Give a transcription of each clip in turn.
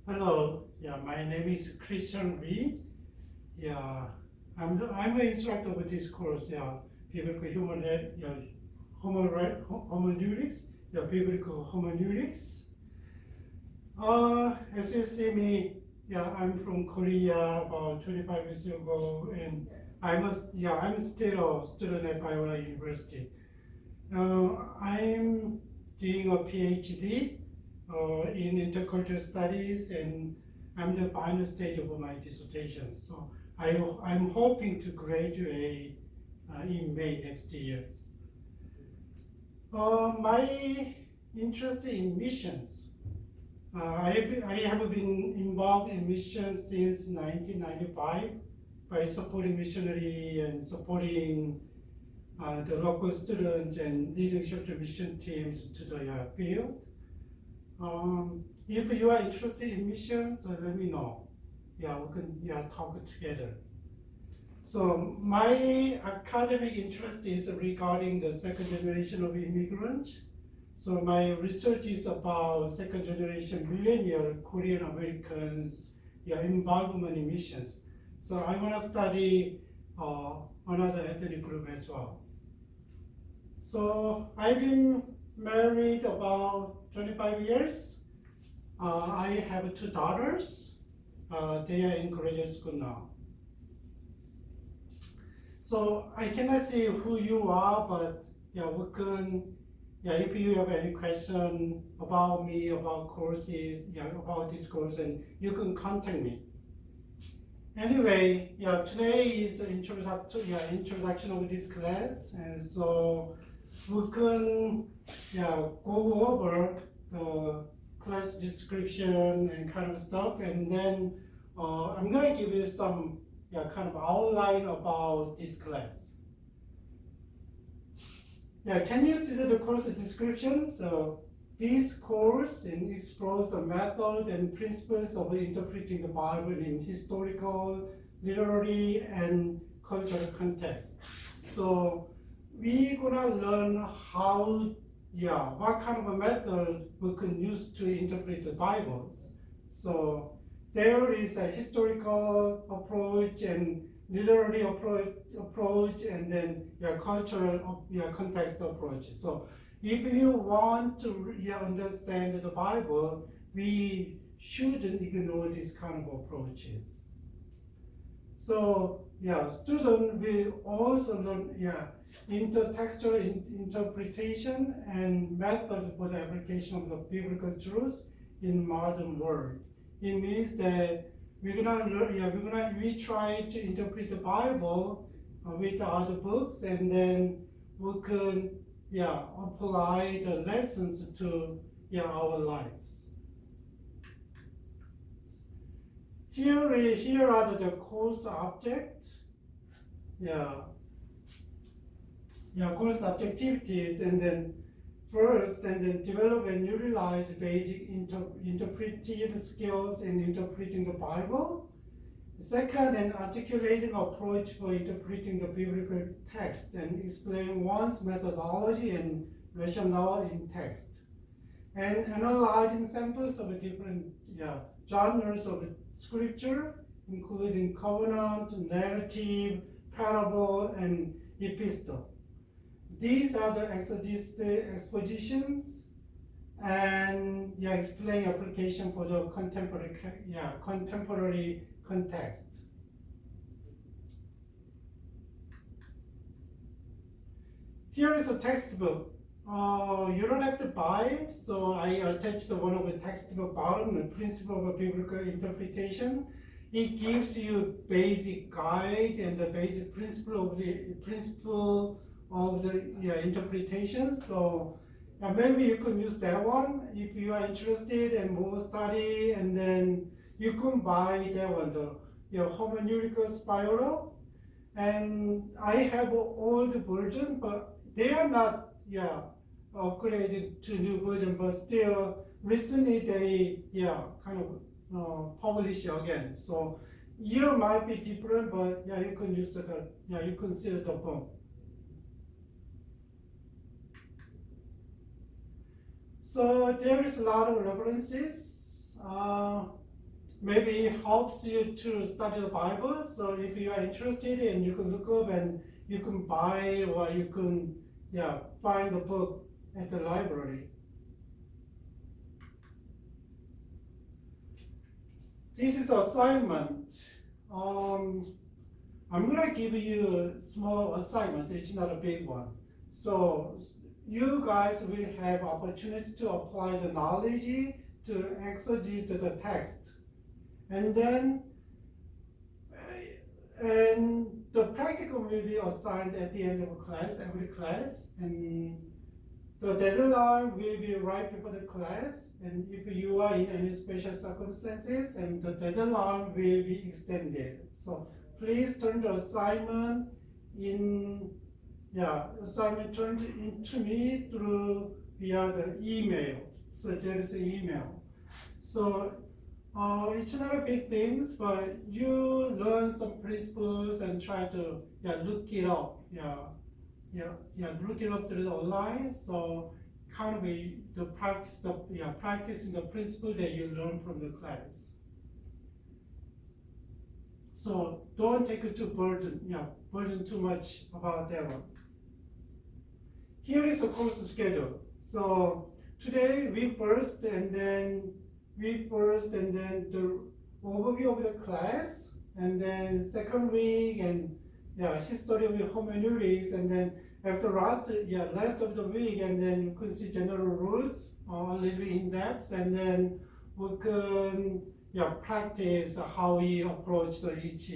Hello, my name is Christian Lee. I'm an instructor of this course, biblical hermeneutics, biblical hermeneutics. As you see me, I'm from Korea about 25 years ago, and I'm still a student at Lordland University. I'm doing a PhD in intercultural studies, and I'm the final stage of my dissertation. So I'm hoping to graduate in May next year. My interest in missions. I have been involved in missions since 1995 by supporting missionary and supporting the local students and leading church mission teams to the field. If you are interested in missions, let me know. We can talk together. So my academic interest is regarding the second generation of immigrants. So my research is about second generation millennial Korean Americans involvement in missions. So I want to study another ethnic group as well. So I've been married about 25 years. I have two daughters. They are in graduate school now. So I cannot say who you are, but we can. If you have any question about me, about courses, about this course, and you can contact me. Anyway, today is introduction of this class, and so we can go over the class description and kind of stuff, and then I'm gonna give you some kind of outline about this class. Can you see the course description? So this course explores the method and principles of interpreting the Bible in historical, literary, and cultural context. So we're gonna learn how, what kind of a method we can use to interpret the Bibles. So there is a historical approach and literary approach, and then cultural context approach. So if you want to understand the Bible, we shouldn't ignore these kind of approaches. So student will also learn intertextual interpretation and method for the application of the biblical truth in modern world. It means that we try to interpret the Bible with other books, and then we can apply the lessons to our lives. Here are the course objects. Course objectivities, and then first, and then develop and utilize basic interpretive skills in interpreting the Bible. Second, an articulating approach for interpreting the biblical text and explain one's methodology and rationale in text. And analyzing samples of different genres of scripture, including covenant, narrative, parable, and epistle. These are the expositions, and explain application for the contemporary context. Here is a textbook. You don't have to buy it, so I attached one of the textbook bottom, the principle of biblical interpretation. It gives you basic guide and the basic principle of the interpretation. So maybe you can use that one if you are interested in more study, and then you can buy that one, the hermeneutical spiral. And I have an old version, but they are not upgraded to new version, but still recently they kind of publish again. So year might be different, but you can use you can see the book. So there is a lot of references. maybe helps you to study the Bible. So if you are interested, and you can look up and you can buy, or you can find the book at the library. This is assignment. I'm gonna give you a small assignment. It's not a big one. So you guys will have opportunity to apply the knowledge to exegete the text. And then and the practical will be assigned at the end of class, every class. And the deadline will be right before the class. And if you are in any special circumstances, and the deadline will be extended. So please turn the assignment in, assignment turned into me through via the email. So there is an email. So it's not a big thing, but you learn some principles and try to look it up. Look it up through the online. So kind of the practicing the principle that you learn from the class. So don't take it too burden too much about that one. Here is the course schedule. So today week first, and then the overview of the class, and then second week, and history of hermeneutics, and then after last of the week, and then you can see general rules a little bit in depth, and then we can practice how we approach the each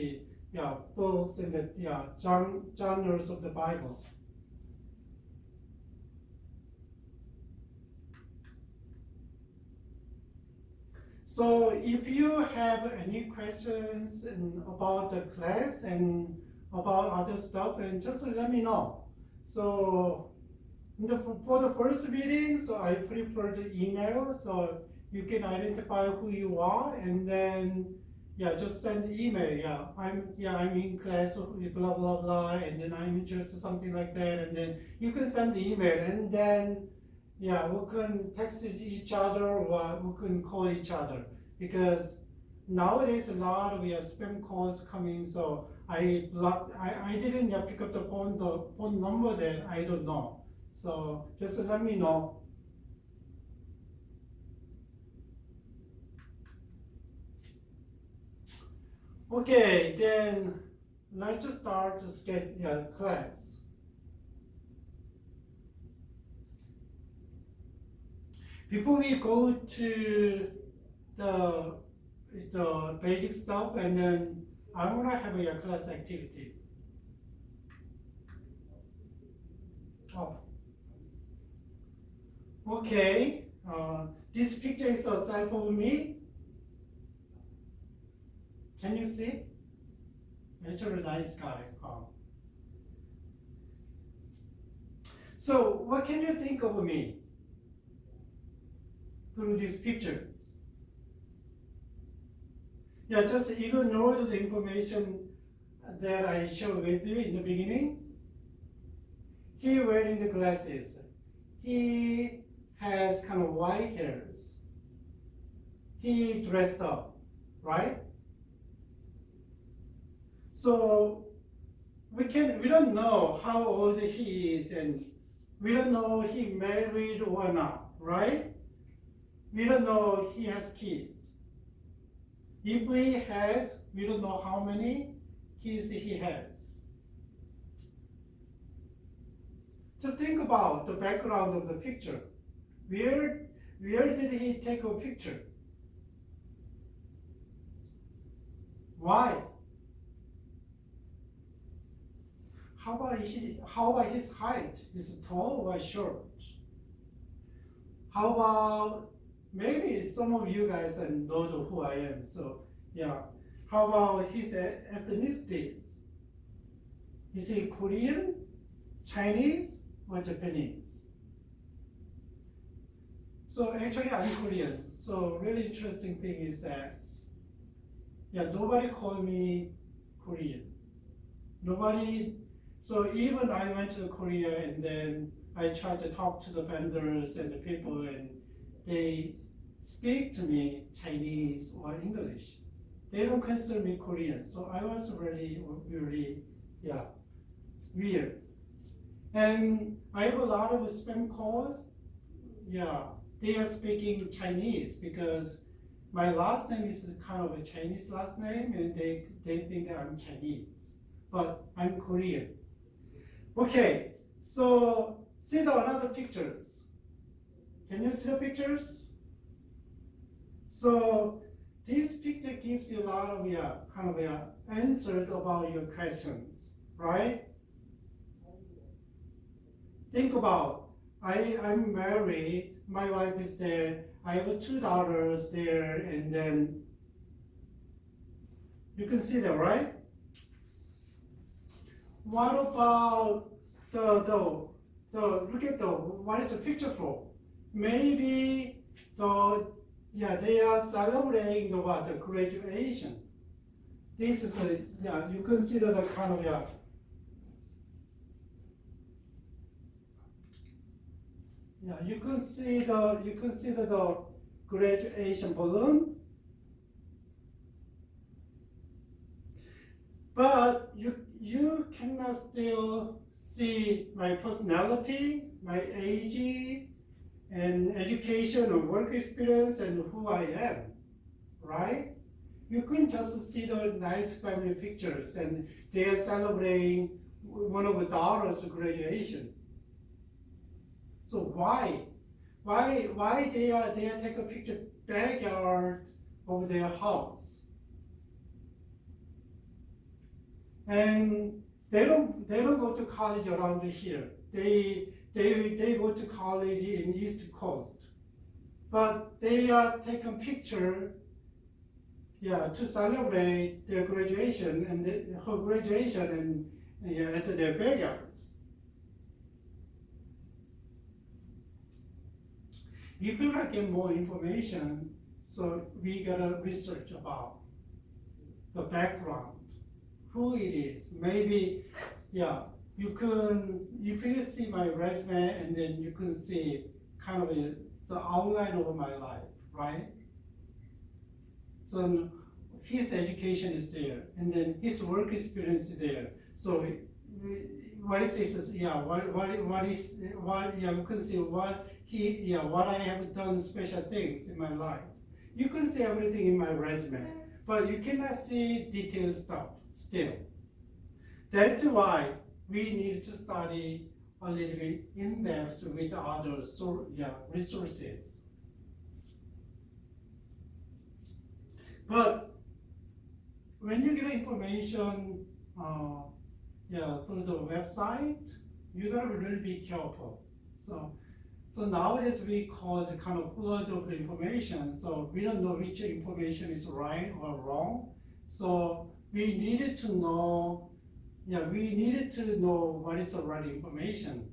books and the genres of the Bible. So if you have any questions about the class and about other stuff, and just let me know. So for the first meeting, so I prefer the email, so you can identify who you are, and then just send the email. I'm in class, blah blah blah, and then I'm interested something like that, and then you can send the email, and then we can text each other, or we can call each other, because nowadays a lot of spam calls coming. So I didn't pick up the phone number that I don't know. So just let me know. Okay, then let's just start to get class. Before we go to the basic stuff, and then I want to have a class activity. Okay, this picture is a self of me. Can you see? Actually, nice guy. So what can you think of me through these pictures? Just ignore the information that I showed with you in the beginning. He wearing the glasses. He has kind of white hairs. He dressed up, right? So we don't know how old he is, and we don't know he married or not, right? We don't know he has kids. If he has, we don't know how many kids he has. Just think about the background of the picture. Where did he take a picture? Why? How about his height? Is it tall or short? How about, maybe some of you guys know who I am, so how about his ethnicities? Is he Korean, Chinese, or Japanese? So actually I'm Korean, so really interesting thing is that nobody called me Korean. Nobody. So even I went to Korea, and then I tried to talk to the vendors and the people, and they speak to me Chinese or English. They don't consider me Korean, so I was really, really, yeah, weird. And I have a lot of spam calls. Yeah, they are speaking Chinese because my last name is kind of a Chinese last name, and they think that I'm Chinese, but I'm Korean. Okay, so see the another pictures. Can you see the pictures? So this picture gives you a lot of answers about your questions, right? Think about, I'm married, my wife is there, I have 2 daughters there, and then you can see that, right? What about look at what is the picture for? Maybe they are celebrating the graduation. This is you consider the kind of you consider the graduation balloon, but you cannot still see my personality, my age, and education or work experience and who I am, right? You couldn't just see the nice family pictures and they are celebrating one of the daughter's graduation. So why they are take a picture backyard of their house, and they don't go to college around here. They go to college in East Coast, but they are taking picture, to celebrate their graduation and her graduation and at their backyard. If you want to get more information, so we gotta research about the background, who it is. Maybe, you can, if you see my resume and then you can see kind of the outline of my life, right? So his education is there, and then his work experience is there. So what is this? You can see what I have done special things in my life. You can see everything in my resume, but you cannot see detailed stuff still. That's why we need to study a little bit in depth with other resources. But when you get information through the website, you gotta really be careful. So nowadays we call the kind of flood of the information. So we don't know which information is right or wrong. So we needed to know what is the right information,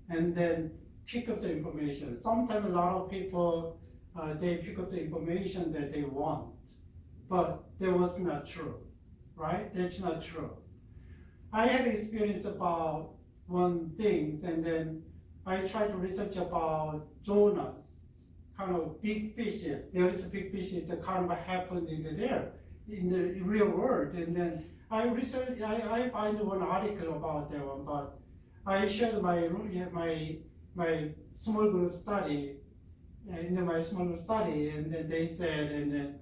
and then pick up the information. Sometimes a lot of people they pick up the information that they want, but that was not true, right? That's not true. I had experience about one things, and then I tried to research about Jonah's kind of big fish. There is a big fish. It's a kind of happened in the real world, and then I find one article about that one, but I shared my small group study, and then they said, and then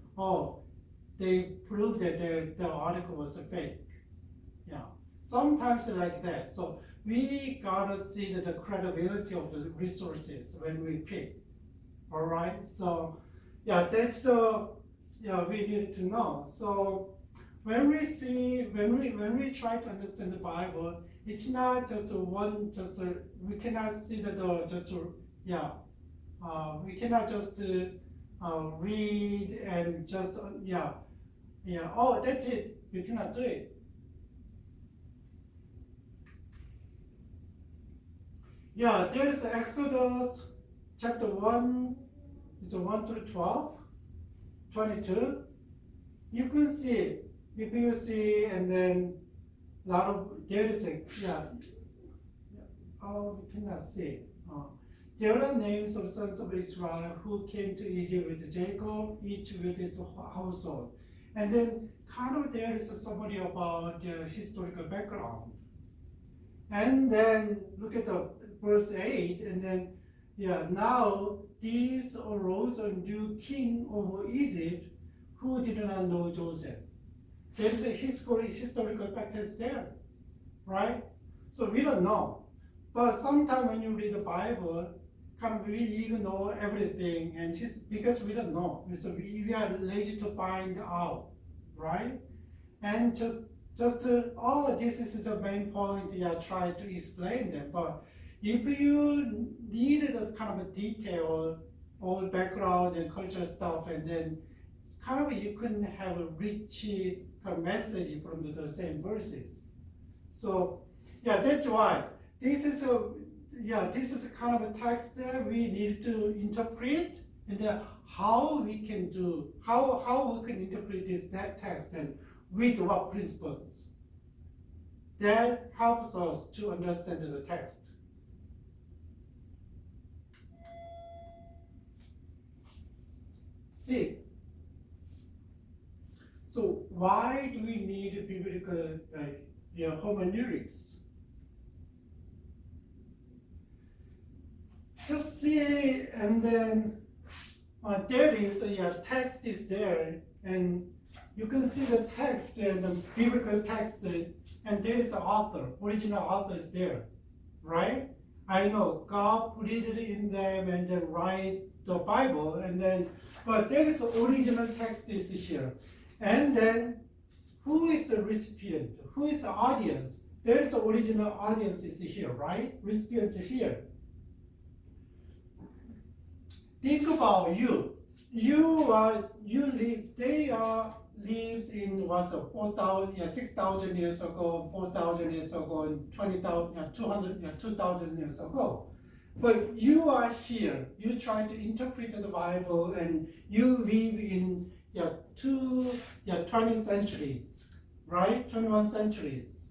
they proved that the article was a fake. Sometimes like that. So we gotta see the credibility of the resources when we pick. All right. So that's we need to know. So when we try to understand the Bible, it's not just we cannot see we cannot just read and just that's it. We cannot do it. There is Exodus chapter 1, it's 1 through 12, 22. You can see, if you see, and then a lot of, there is we cannot see. there are names of sons of Israel who came to Egypt with Jacob, each with his household. And then kind of there is a summary about the historical background. And then look at the verse 8, and then now these arose a new king over Egypt who did not know Joseph. There's a historical factors there, right? So we don't know. But sometimes when you read the Bible, kind of we even know everything, and just because we don't know, so we are lazy to find out, right? And just this is the main point. Try to explain them. But if you need the kind of a detail, all background and cultural stuff, and then kind of you can have a rich kind of message from the same verses. So that's why this is kind of a text that we need to interpret, and then how we can interpret this text and with what principles. That helps us to understand the text. See. So why do we need biblical hermeneutics? Just see, and then there is text is there, and you can see the text and the biblical text, and there is the author, original author is there, right? I know God put it in them and then write the Bible, and then but there is the original text is here. And then, who is the recipient? Who is the audience? There is the original audience is here, right? Recipient here. Think about you. They lives in 6,000 years ago, 4,000 years ago, and 2,000 years ago. But you are here. You try to interpret the Bible, and you live in 20 centuries, right? 21 centuries.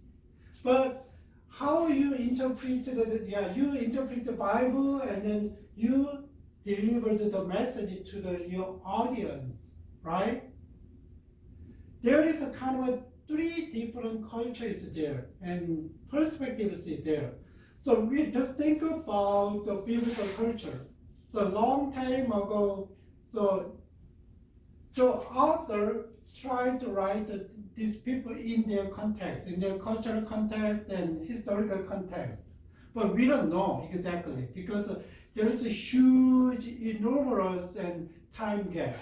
But how you interpret you interpret the Bible, and then you deliver the message to your audience, right? There is a kind of 3 different cultures there and perspectives there. So we just think about the biblical culture. So long time ago, so the author tried to write these people in their context, in their cultural context and historical context. But we don't know exactly, because there is a huge, enormous and time gap,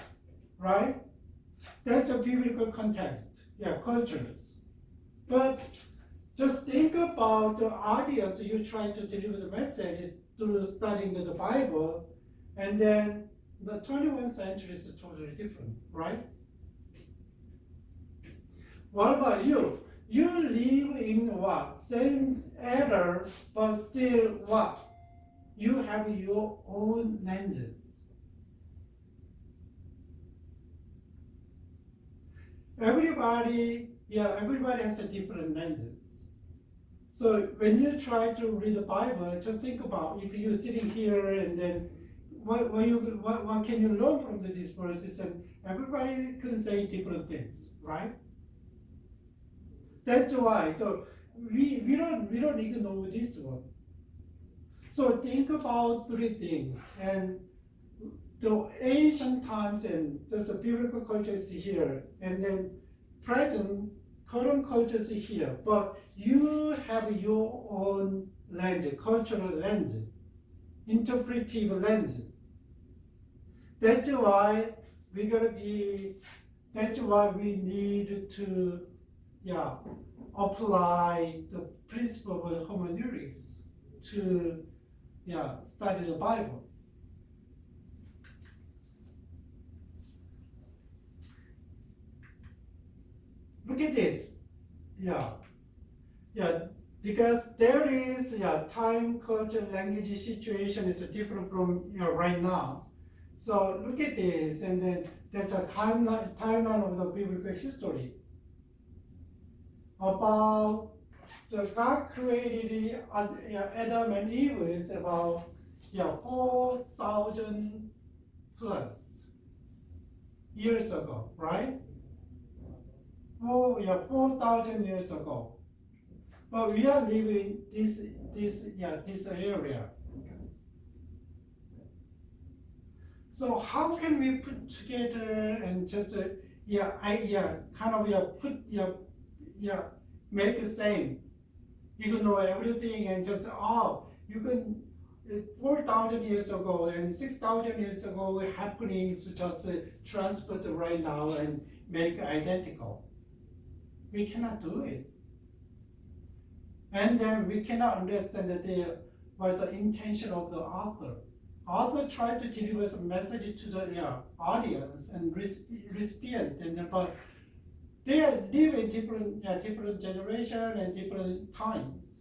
right? That's a biblical context, cultures. But just think about the audience you try to deliver the message through studying the Bible, and then the 21st century is totally different, right? What about you? You live in what? Same era, but still what? You have your own lenses. Everybody has a different lenses. So when you try to read the Bible, just think about if you're sitting here, and then what can you learn from these verses? And everybody can say different things, right? That's why we don't even know this one. So think about 3 things, and the ancient times and just the biblical culture is here, and then current culture is here, but you have your own lens, cultural lens, interpretive lens. That's why we need to apply the principle of hermeneutics to study the Bible. Look at this. Because there is time, culture, language situation is different from right now. So look at this, and then there's a timeline of the biblical history about the God created Adam and Eve is about 4,000 plus years ago, right? 4,000 years ago. But we are living this area. So how can we put together and just make the same? You can know everything and just you can 4,000 years ago and 6,000 years ago happening to just transport right now and make identical. We cannot do it. And then we cannot understand that what's the intention of the author. Author tried to deliver some message to the audience and recipient, but they live in different generation and different times.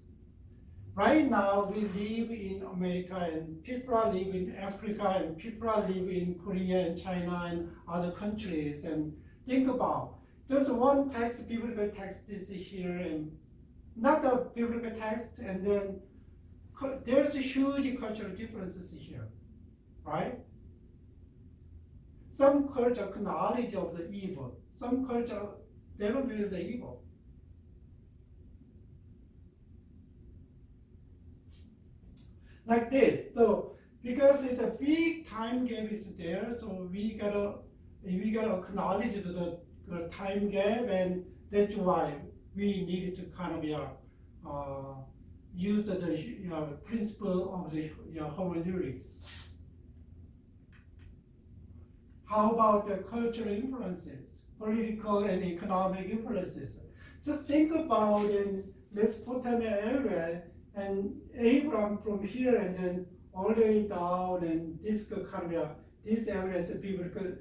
Right now, we live in America, and people are live in Africa, and people are live in Korea and China and other countries. And think about just one text, biblical text is here, and not a biblical text, and then there's a huge cultural differences here, right? Some culture acknowledge of the evil. Some culture, they don't believe the evil. Like this. So because it's a big time gap is there, so we gotta acknowledge the time gap, and that's why we needed to kind of use the principle of the hermeneutics. How about the cultural influences, political and economic influences? Just think about in Mesopotamia area, and Abraham from here and then all the way down, and this kind of this area is a biblical,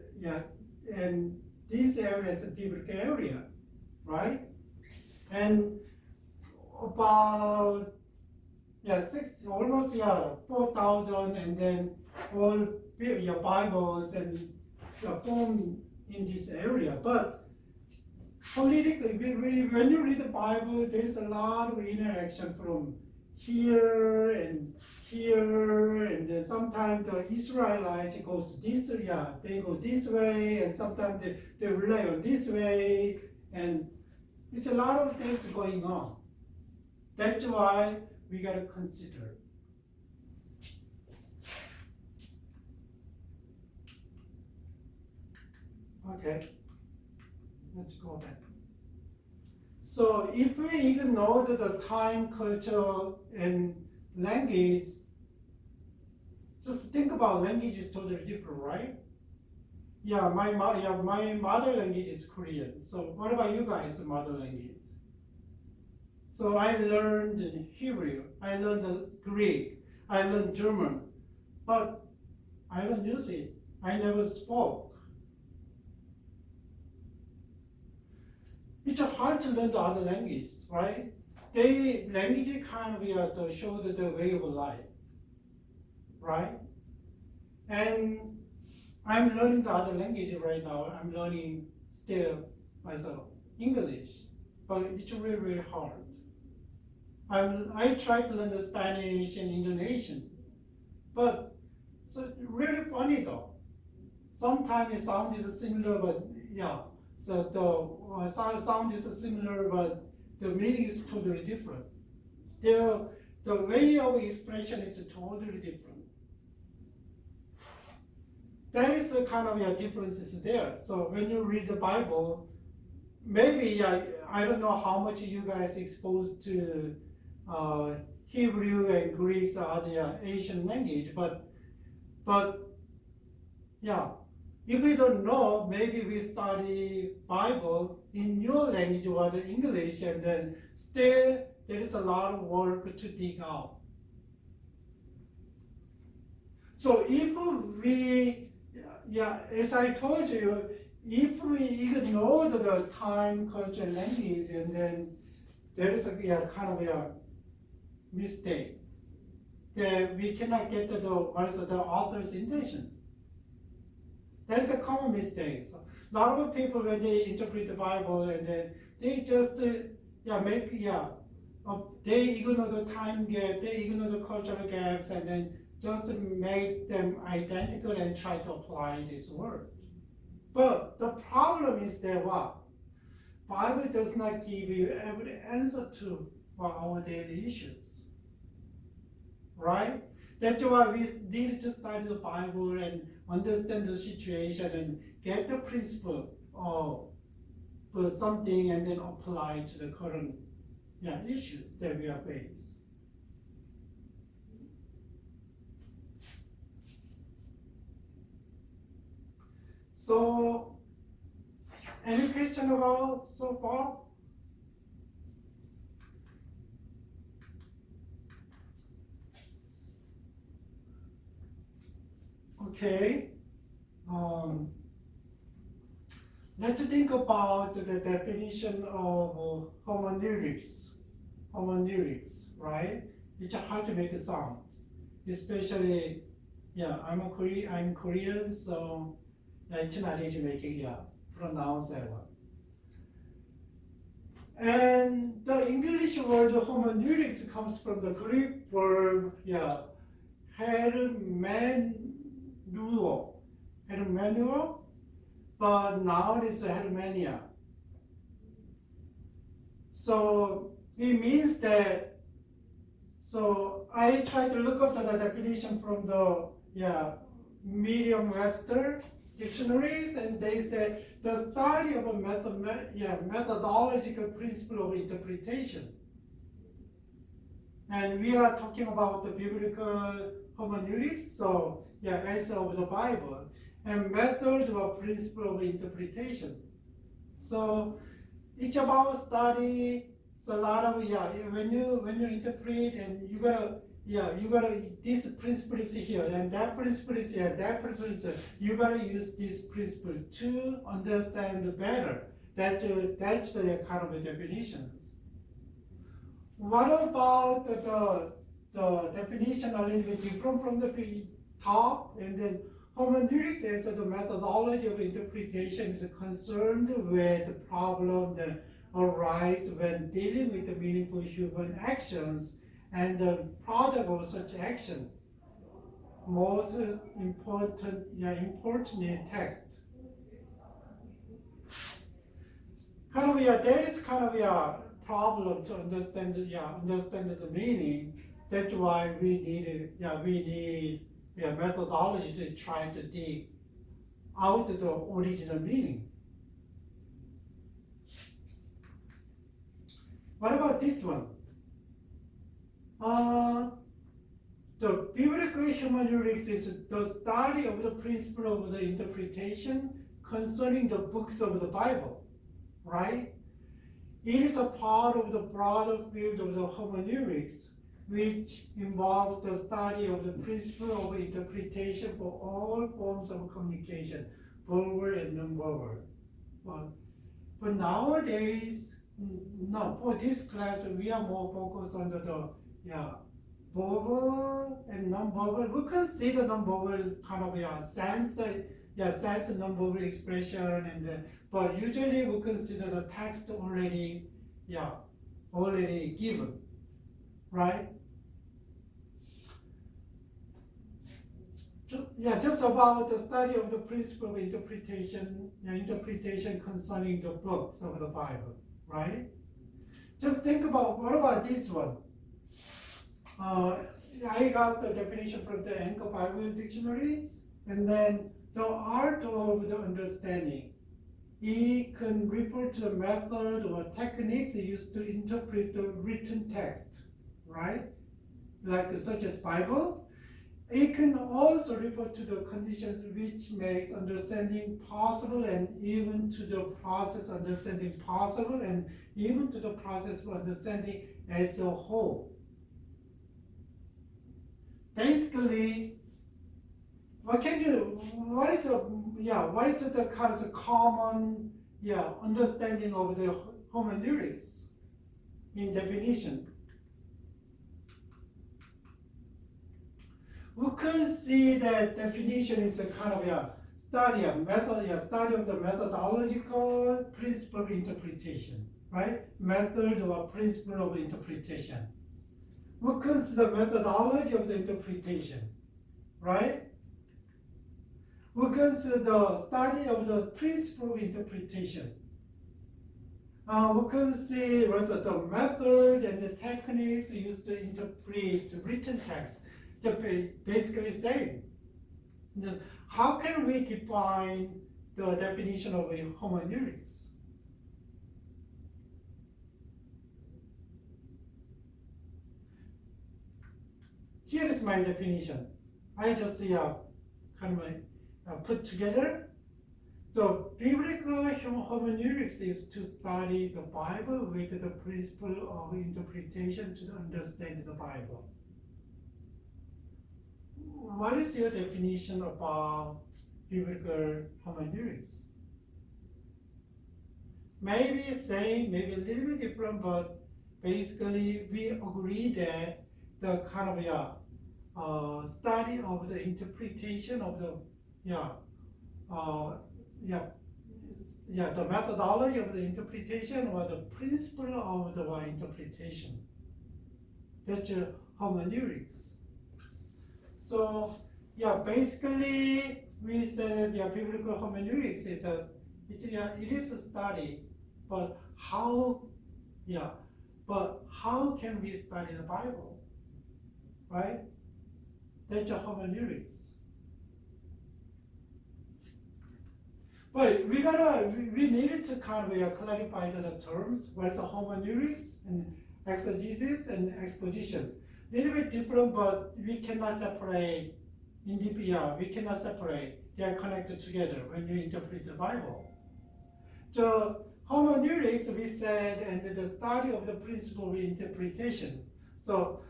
and this area is a biblical area, right? And about 4,000, and then all Bibles and formed in this area. But politically, when you read the Bible, there's a lot of interaction from here, and then sometimes the Israelites goes this, they go this way, and sometimes they rely on this way, and it's a lot of things going on. That's why we gotta consider. Okay, let's go back. So if we ignore the time, culture, and language, just think about language is totally different, right? My mother language is Korean. So what about you guys' mother language? So I learned Hebrew, I learned Greek, I learned German, but I don't use it. I never spoke. It's hard to learn the other languages, right? Language kind of to show the way of life, right? And I'm learning the other language right now. I'm learning still myself English, but it's really, really hard. I try to learn the Spanish and Indonesian, but so really funny though. Sometimes it sounds similar, but so the sound is similar, but the meaning is totally different. The way of expression is totally different. That is the kind of differences there. So when you read the Bible, maybe I don't know how much you guys exposed to Hebrew and Greek or the Asian language, but if we don't know, maybe we study Bible in your language or the English, and then still there is a lot of work to dig out. So if we, as I told you, if we ignore the time, culture, and language, and then there is a kind of a mistake that we cannot get the author's intention. That is a common mistake. So a lot of people, when they interpret the Bible, and then they just they ignore the time gap, they ignore the cultural gaps, and then just make them identical and try to apply this word. But the problem is that what? Bible does not give you every answer to our daily issues. Right? That's why we need to study the Bible and understand the situation and get the principle of something and then apply to the current issues that we are faced. So, any question about so far? Okay. Let's think about the definition of hermeneutics. Hermeneutics, right? It's hard to make a sound, especially, I'm Korean, so it's not easy making pronounce that one. And the English word hermeneutics comes from the Greek word, hermenuo, but now it's hermenia. So it means that, so I tried to look up the definition from the Merriam-Webster dictionaries, and they say the study of a methodological principle of interpretation. And we are talking about the biblical hermeneutics, so essay of the Bible, and method or principle of interpretation. So it's about study. So a lot of when you interpret, and you gotta this principle is here and that principle is here, that principle is here. You gotta use this principle to understand better. That's the kind of definitions. What about the definition a little bit different from the top, and then hermeneutics as the methodology of interpretation is concerned with the problem that arise when dealing with the meaningful human actions and the product of such action. Most important in text. There is kind of a problem to understand the meaning. That's why we need methodology to try to dig out the original meaning. What about this one? The biblical hermeneutics is the study of the principle of the interpretation concerning the books of the Bible, right? It is a part of the broader field of the hermeneutics, which involves the study of the principle of interpretation for all forms of communication, verbal and non-verbal. But nowadays, for this class, we are more focused on the verbal and non-verbal. We consider non-verbal kind of sense non-verbal expression, but usually we consider the text already given, right? Just about the study of the principle of interpretation concerning the books of the Bible, right? Just think about, what about this one? I got the definition from the Anchor Bible dictionaries, and then the art of the understanding. It can refer to the method or techniques used to interpret the written text, right? Like such as Bible. It can also refer to the conditions which makes understanding possible, and even to the process understanding possible, and even to the process of understanding as a whole. Basically, what is the kind of common understanding of the hermeneutics in definition? We can see that definition is a kind of study of the methodological principle of interpretation, right? Method or principle of interpretation. We consider methodology of the interpretation. right? We consider the study of the principle of interpretation. We can see also the method and the techniques used to interpret written text. They're basically same. Then how can we define the definition of hermeneutics? Here is my definition. I just kind of put together. So biblical hermeneutics is to study the Bible with the principle of interpretation to understand the Bible. What is your definition about biblical hermeneutics? Maybe same, maybe a little bit different, but basically we agree that the kind of study of the interpretation of the the methodology of the interpretation or the principle of the interpretation. That's hermeneutics. So basically we said biblical hermeneutics is it is a study, but how can we study the Bible, right? That's hermeneutics. But we needed to kind of clarify the terms. What's the hermeneutics and exegesis and exposition? A little bit different, but we cannot separate. We cannot separate. They are connected together when you interpret the Bible. So hermeneutics, we said, and the study of the principle of interpretation. So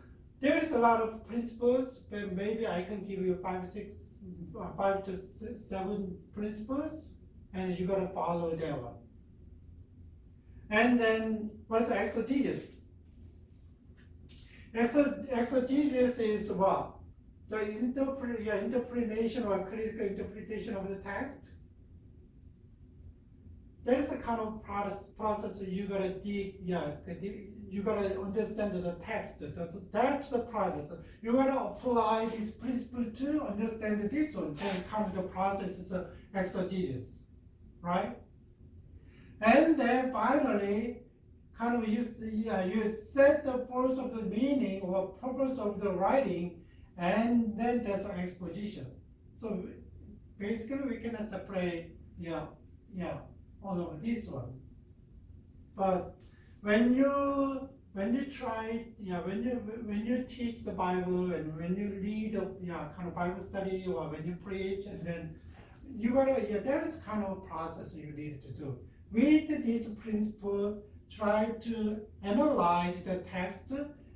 there is a lot of principles, but maybe I can give you 5 to 7 principles. And you gotta follow that one. And then what's the exegesis? Exegesis is what? The interpretation or critical interpretation of the text. That is a kind of process you gotta dig, you gotta understand the text. That's the process. You gotta apply this principle to understand this one. Then kind of the process is exegesis. Right? And then finally, kind of you set the force of the meaning or purpose of the writing, and then there's an exposition. So basically we cannot separate all of this one. But when you try when you teach the Bible and when you lead a kind of Bible study or when you preach, and then you gotta that is kind of a process you need to do. With this principle, try to analyze the text,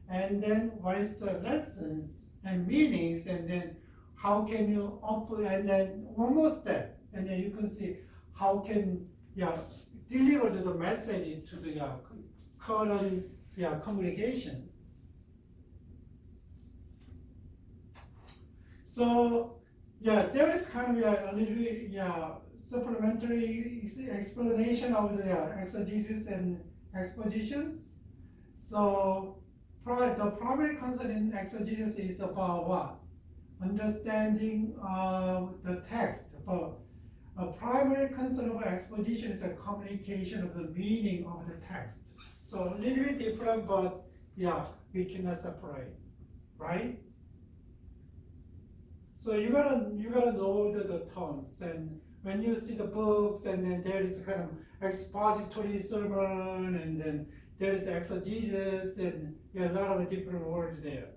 and then what is the lessons and meanings, and then how can you apply, and then one more step, and then you can see how can deliver the message to the current communication. So there is kind of a little bit supplementary explanation of the exegesis and expositions. So the primary concept in exegesis is about what? Understanding the text. But a primary concept of exposition is a communication of the meaning of the text. So a little bit different, but we cannot separate, right? So you gotta know the terms, and when you see the books, and then there is kind of expository sermon, and then there is exegesis, and a lot of different words there.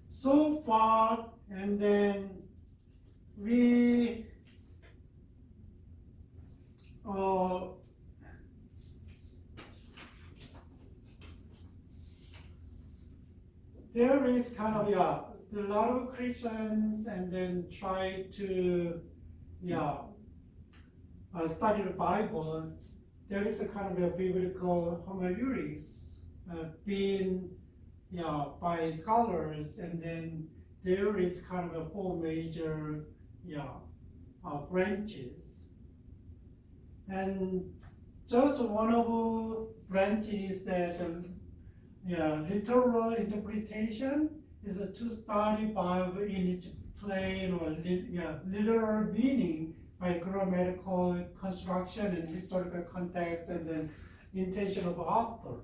So far, and then we there is kind of a lot of Christians, and then try to study the Bible. There is a kind of a biblical hermeneutics being by scholars, and then there is kind of a 4 major branches, and just one of the branches that literal interpretation is to study Bible in its plain or literal meaning by grammatical construction and historical context and then intention of author.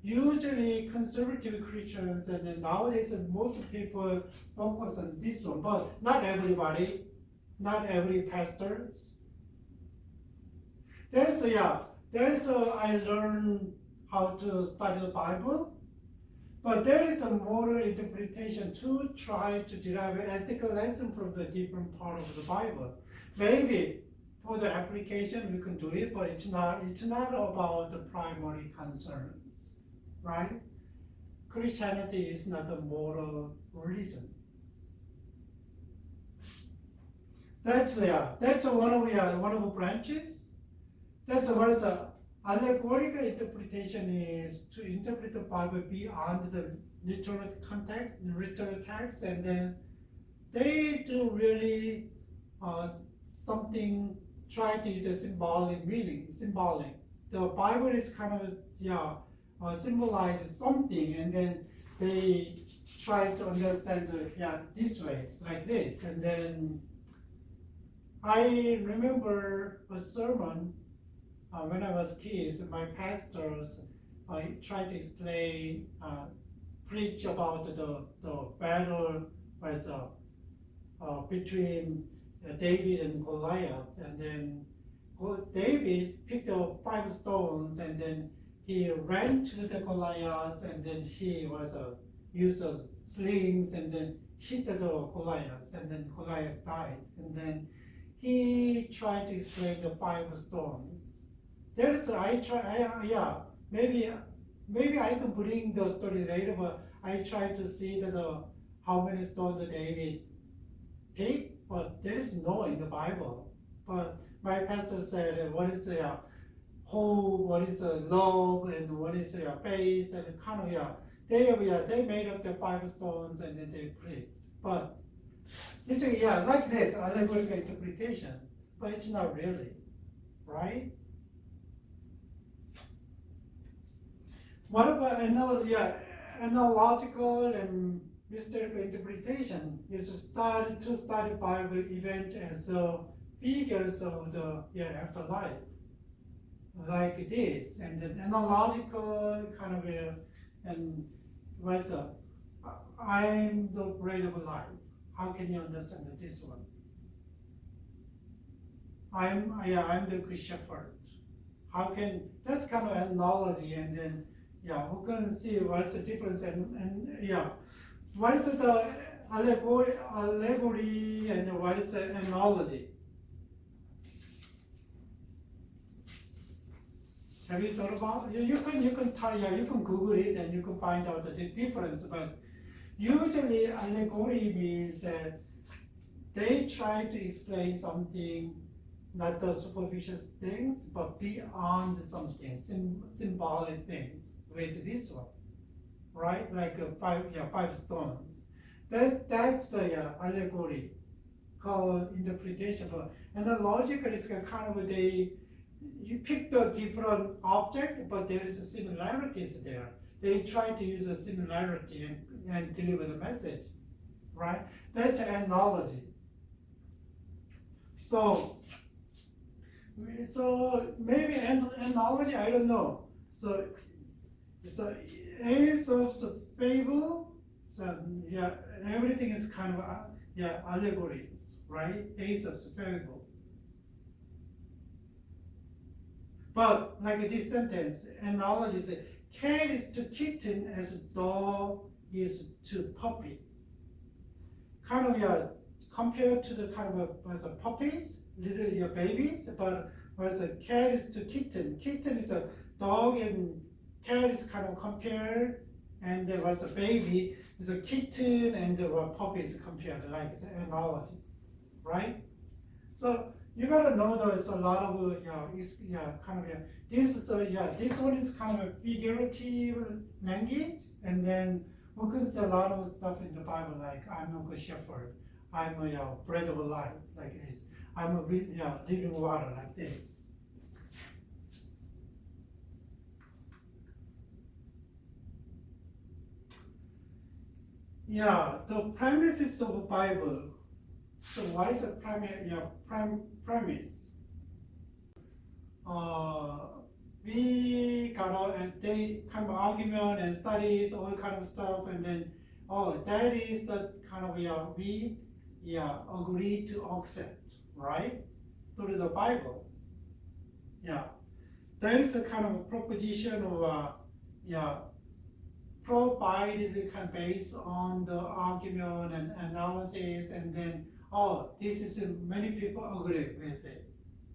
Usually conservative Christians and then nowadays most people focus on this one, but not everybody, not every pastor. I learned how to study the Bible, but there is a moral interpretation to try to derive an ethical lesson from the different part of the Bible. Maybe for the application we can do it, but it's not about the primary concerns, right? Christianity is not a moral religion. That's one of the branches. That's what is a allegorical interpretation is to interpret the Bible beyond the literal context, the literal text, and then they do really something, try to use the symbolic meaning, symbolic. The Bible is kind of symbolize something, and then they try to understand this way, like this. And then I remember a sermon when I was kids, my pastors tried to explain, preach about the battle was between David and Goliath, and then David picked up 5 stones, and then he ran to the Goliath, and then he was used slings, and then hit the Goliath, and then Goliath died, and then he tried to explain the 5 stones. Maybe I can bring the story later, but I try to see how many stones David picked, but there is no in the Bible. But my pastor said, what is hope, what is love, and what is faith, and kind of they made up the 5 stones and then they preached. But it's like this allegorical interpretation, but it's not really, right? What about analogical and mystical interpretation is to study Bible event as figures of the afterlife, like this, and then analogical kind of and what's I'm the bread of life. How can you understand this one? I'm the good shepherd. How can that's kind of analogy, and then we can see what's the difference and what is the allegory and what is the analogy? Have you thought about it? You can Google it and you can find out the difference. But usually allegory means that they try to explain something, not the superficial things, but beyond something, symbolic things. With this one, right? Like 5 stones. That's the allegory called interpretation. And the logical is kind of you pick the different object, but there is similarities there. They try to use a similarity and deliver the message, right? That's an analogy. So maybe analogy, I don't know. So Aesop's fable. So everything is kind of allegories, right? Aesop's fable. But like this sentence, analogy says, cat is to kitten as dog is to puppy. Kind of compared to the kind of puppies, little babies, but whereas a cat is to kitten. Kitten is a dog and cat is kind of compared, and there was a baby is a kitten, and there were puppies compared, like it's an analogy, right? So you gotta know there's a lot of this one is kind of figurative language, and then we can see a lot of stuff in the Bible, like I'm a good shepherd, I'm a bread of life, like this, I'm a living water, like this. Yeah, the premises of the Bible. So what is the premise? We got and they kind of argument and studies all kind of stuff, and then that is the kind of we agree to accept, right, through the Bible. Yeah, that is a kind of proposition of provided kind of based on the argument and analysis, and then this is many people agree with it,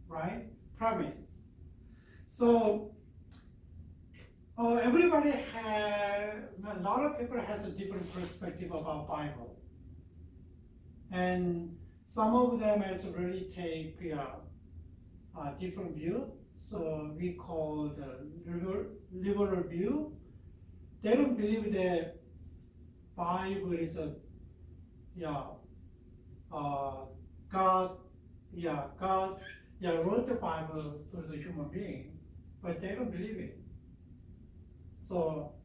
right? Premise. So everybody a lot of people has a different perspective about Bible, and some of them has really take a different view. So we call the liberal view. They don't believe that Bible is a God wrote the Bible as a human being, but they don't believe it. So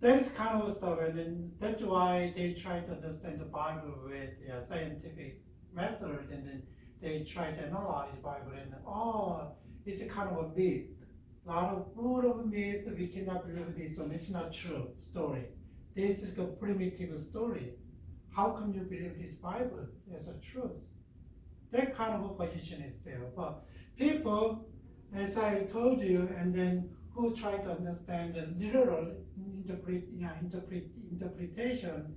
that is kind of stuff, and then that's why they try to understand the Bible with a scientific method, and then they try to analyze the Bible, and it's a kind of a myth. A lot of full of myth, we cannot believe this one, it's not true story. This is a primitive story. How come you believe this Bible as a truth? That kind of a position is there. But people, as I told you, and then who try to understand the literal interpretation,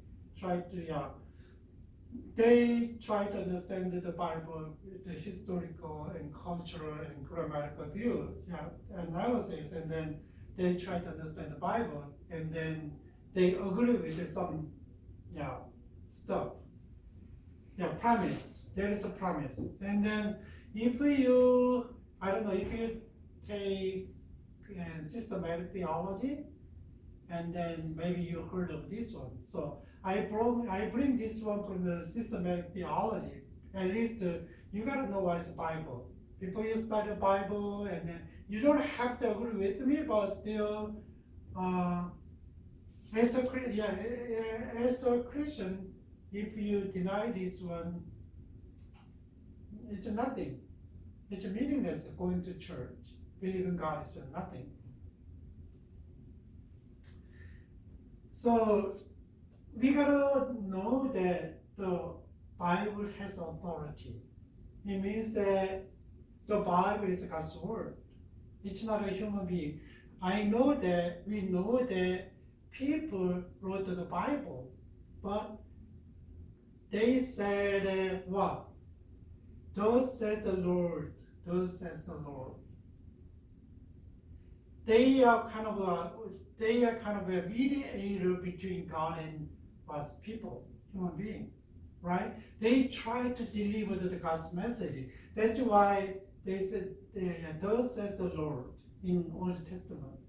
they try to understand the Bible with the historical and cultural and grammatical view, analysis, and then they try to understand the Bible, and then they agree with some stuff. Premise. There is a premise. And then if you, if you take systematic theology, and then maybe you heard of this one. So I bring this one from the systematic theology. At least you gotta know what is the Bible. Before you study the Bible, and then you don't have to agree with me, but still, as a Christian, if you deny this one, it's nothing. It's meaningless going to church. Believing God is nothing. So we gotta know that the Bible has authority. It means that the Bible is God's word. It's not a human being. We know that people wrote the Bible, but they said what? Thus says the Lord. Thus says the Lord. They are kind of a mediator between God and God's people, human being, right? They try to deliver the God's message. That's why they said, "Thus says the Lord" in Old Testament.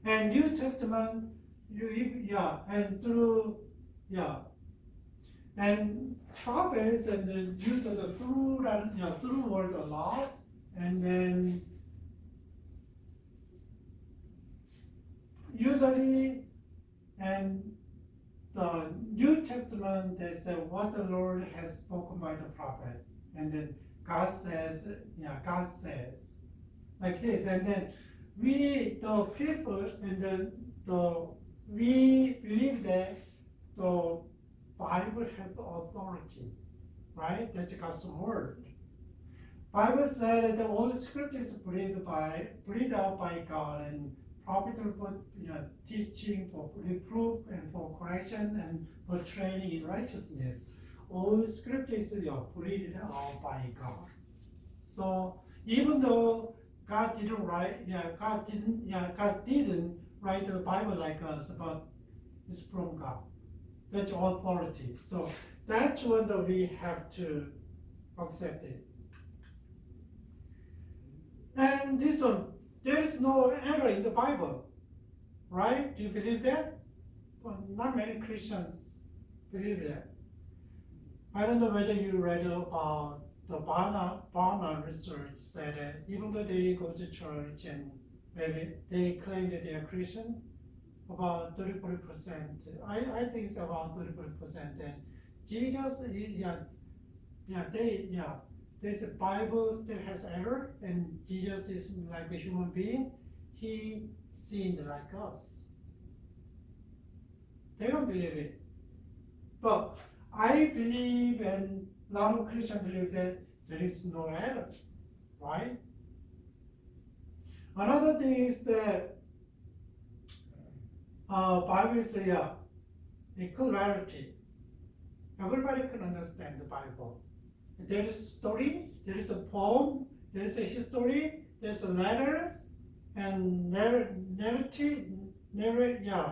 And New Testament, and prophets and then use the through word a lot, and then usually, and the New Testament, they say what the Lord has spoken by the prophet, and then God says, like this, and then we, the people, and then we believe that the Bible has authority, right? That's God's word. Bible said that all the scriptures breathed out by God and profitable for teaching, for reproof, and for correction, and for training in righteousness. All scriptures are breathed out by God. So even though God didn't write the Bible like us, but it's from God. That's authority. So that's one that we have to accept it. And this one, there is no error in the Bible, right? Do you believe that? Well, not many Christians believe that. I don't know whether you read about the Barna research said that even though they go to church and maybe they claim that they are Christian, about 34%. I think it's about 34%. And Jesus is, there's a Bible still has error, and Jesus is like a human being. He sinned like us. They don't believe it. But I believe, and a lot of Christians believe that there is no error, right? Another thing is that Bible says, a clarity. Everybody can understand the Bible. There is stories, there is a poem, there is a history, there's a letters, and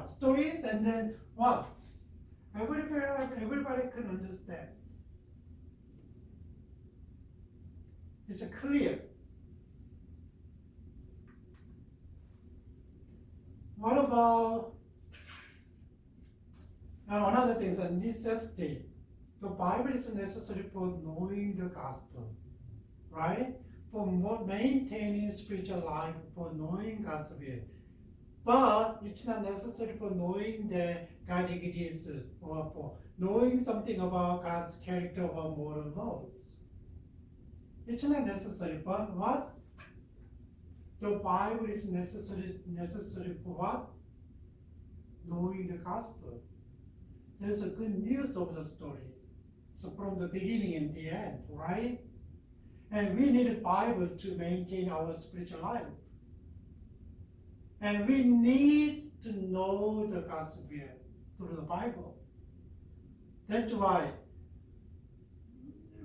stories, and then what? Everybody can understand. It's clear. What about another thing is a necessity. The Bible is necessary for knowing the gospel, right? For maintaining spiritual life, for knowing God's will. But it's not necessary for knowing that God exists or for knowing something about God's character or moral laws. It's not necessary, but what? The Bible is necessary for what? Knowing the gospel. There's a good news of the story. So from the beginning and the end, right? And we need a Bible to maintain our spiritual life. And we need to know the gospel through the Bible. That's why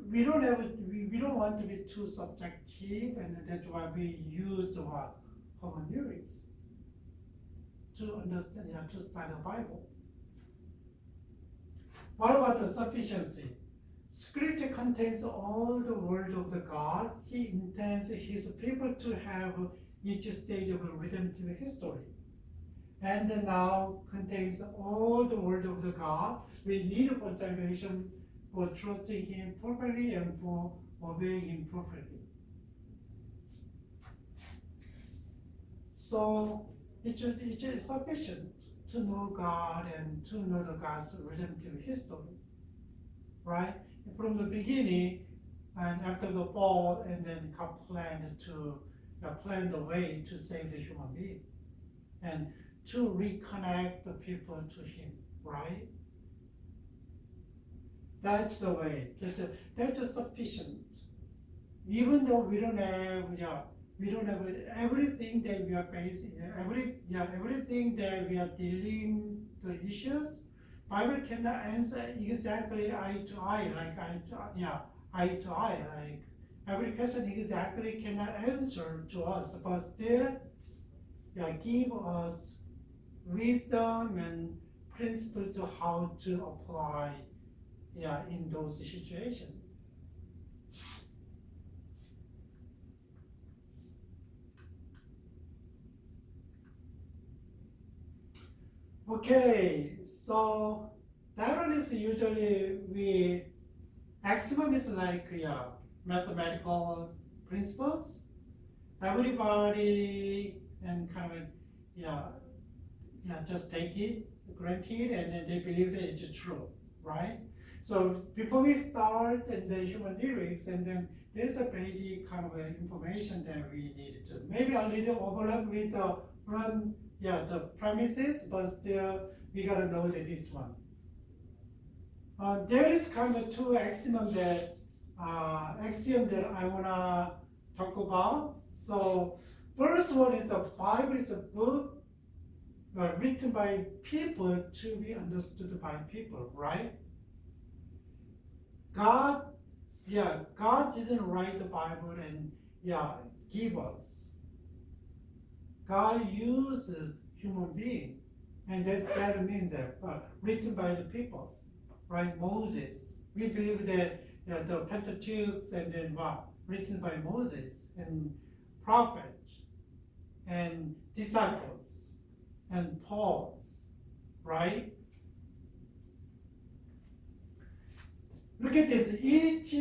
we don't want to be too subjective, and that's why we use the word hermeneutics to understand, to study the Bible. What about the sufficiency? Scripture contains all the word of the God. He intends his people to have each stage of a redemptive history. And now contains all the word of the God. We need for salvation, for trusting him properly and for obeying him properly. So it's sufficient to know God and to know the God's redemptive history, right? From the beginning and after the fall, and then God planned the way to save the human being and to reconnect the people to him, right? That's the way. That's sufficient. Even though we don't have everything that we are facing, everything that we are dealing the issues, Bible cannot answer exactly eye to eye, like eye to eye, like every question exactly cannot answer to us, but still, give us wisdom and principle to how to apply, in those situations. Okay, so that one is usually maximum is like mathematical principles. Everybody and kind of just take it, granted, and then they believe that it's true, right? So before we start the hermeneutics, and then there's a basic kind of information that we need to maybe a little overlap with the premises, but still we gotta know that this one. There is kind of two axiom that I wanna talk about. So first one is the Bible is a book written by people to be understood by people, right? God didn't write the Bible and give us. God uses human being, and that means that written by the people, right? Moses. We believe that the Pentateuch, and then written by Moses, and prophets, and disciples, and Paul, right? Look at this. Each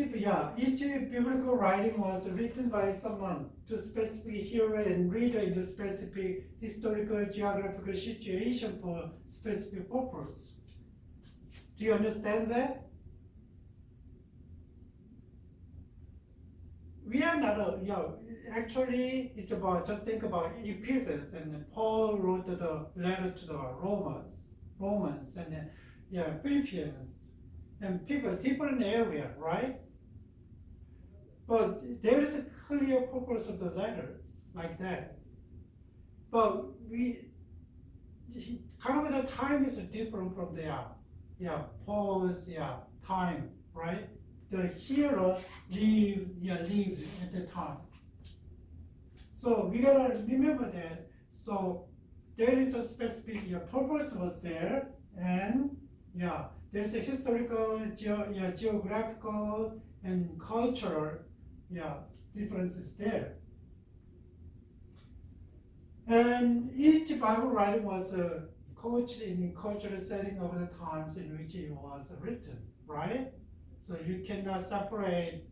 biblical writing was written by someone to specifically hear and read in the specific historical geographical situation for specific purpose. Do you understand that? We are not actually it's about, just think about epistles, and Paul wrote the letter to the Romans, and Philippians, and people, different area, right? But there is a clear purpose of the letters like that. But kind of the time is different from Paul's time, right? The hero lived at the time. So we gotta remember that. So there is a specific purpose was there, and there's a historical, geographical, and cultural differences there. And each Bible writing was coached in cultural setting of the times in which it was written, right? So you cannot separate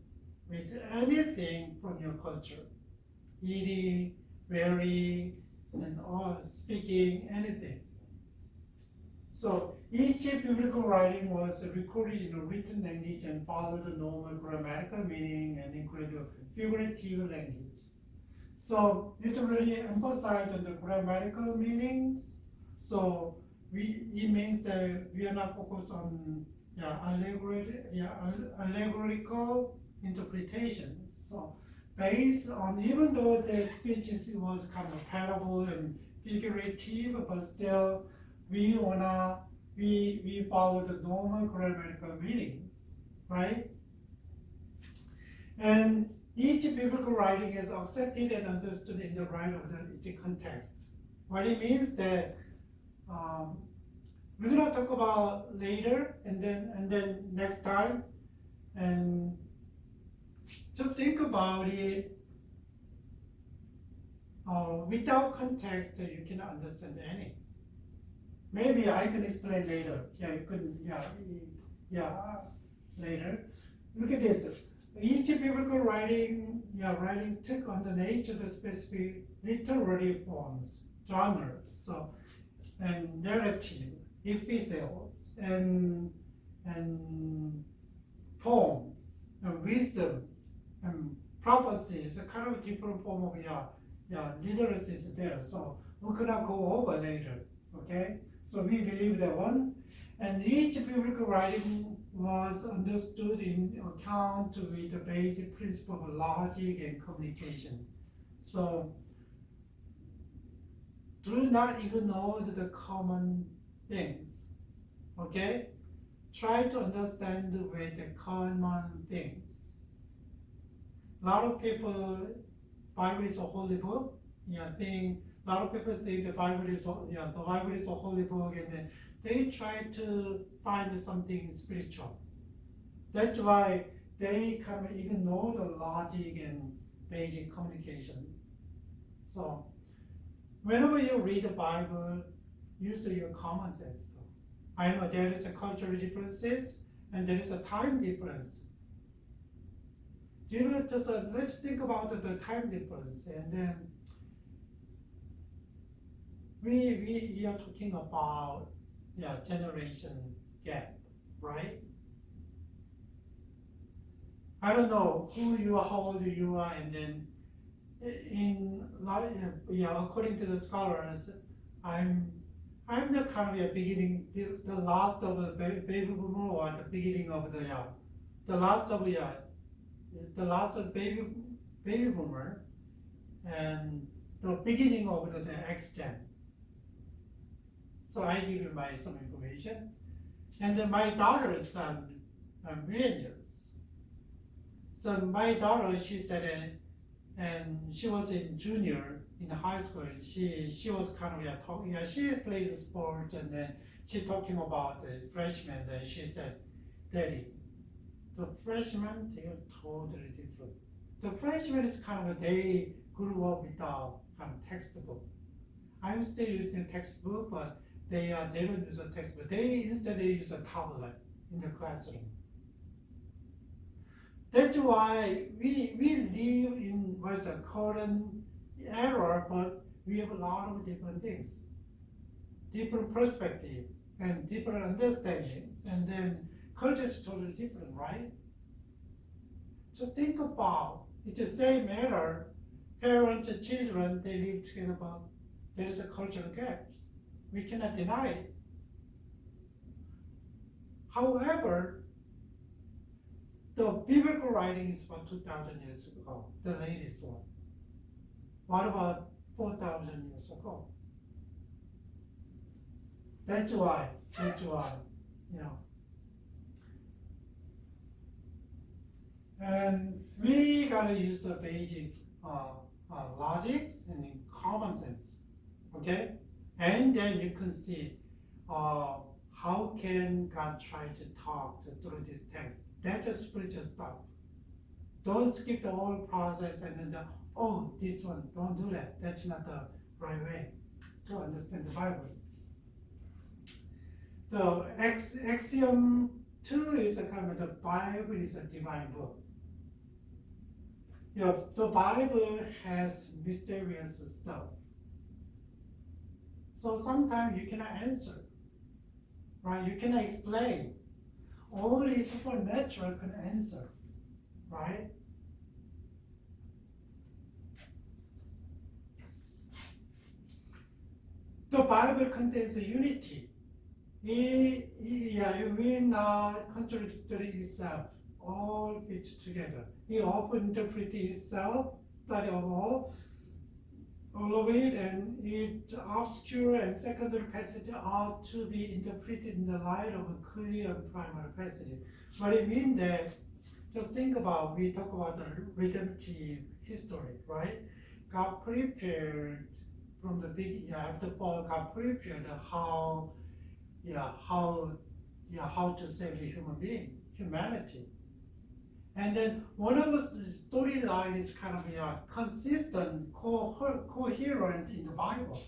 with anything from your culture. Eating, wearing, and all, speaking, anything. So each biblical writing was recorded in a written language and followed the normal grammatical meaning and included figurative language. So it really emphasized on the grammatical meanings. So it means that we are not focused on allegorical interpretations. So based on, even though the speech was kind of parable and figurative, but still we follow the normal grammatical meanings, right? And each biblical writing is accepted and understood in the right of each context. What it means that we're gonna talk about later, and then next time, and just think about it. Without context, you cannot understand anything. Maybe I can explain later. You can. Later. Look at this. Each biblical writing took on the nature of the specific literary forms, genre, and narrative, epistles, and poems, and wisdoms, and prophecies, a kind of different form of literacy is there. So we cannot go over later, okay? So we believe that one, and each biblical writing was understood in account with the basic principle of logic and communication. So do not ignore the common things, okay? Try to understand with the common things. A lot of people, Bible is a holy book. A lot of people think the Bible is a holy book, and then they try to find something spiritual. That's why they kind of ignore the logic and basic communication. So whenever you read the Bible, use your common sense. I know there is a cultural differences and there is a time difference. Let's think about the time difference, and then we are talking about generation gap, right? I don't know who you are, how old you are, and then according to the scholars, I'm the kind of beginning, the last of the baby boomer, or the beginning of the last of baby boomer, and the beginning of the X gen. So I give you some information, and then my daughters are millennials. So my daughter, she said, and she was in junior in high school. She was kind of she plays sport, and then she talking about the freshmen. And she said, "Daddy, the freshmen, they are totally different. The freshmen is kind of they grew up without kind of textbook. I'm still using a textbook, but they don't use a textbook. They instead use a tablet in the classroom. That's why we live in what's a current era, but we have a lot of different things, different perspective, and different understandings, and then culture is totally different, right? Just think about it's the same matter. Parents and children, they live together, but there is a cultural gap. We cannot deny it. However, the biblical writing is about 2,000 years ago, the latest one. What about 4,000 years ago? That's why, you know. And we gotta use the basic logics and common sense, okay? And then you can see how can God try to talk through this text. That's just spiritual stuff. Don't skip the whole process and then this one, don't do that. That's not the right way to understand the Bible. The axiom 2 is a kind of the Bible is a divine book. The Bible has mysterious stuff. So sometimes you cannot answer, right? You cannot explain. Only supernatural can answer, right? The Bible contains a unity. It will not contradict itself. All fit together. It often interprets itself, study of all of it, and it obscure and secondary passage ought to be interpreted in the light of a clear primary passage. What it means that, just think about, we talk about the redemptive history, right? God prepared from the beginning, after fall, God prepared how to save the human being, humanity. And then one of the storyline is kind of consistent, coherent in the Bible.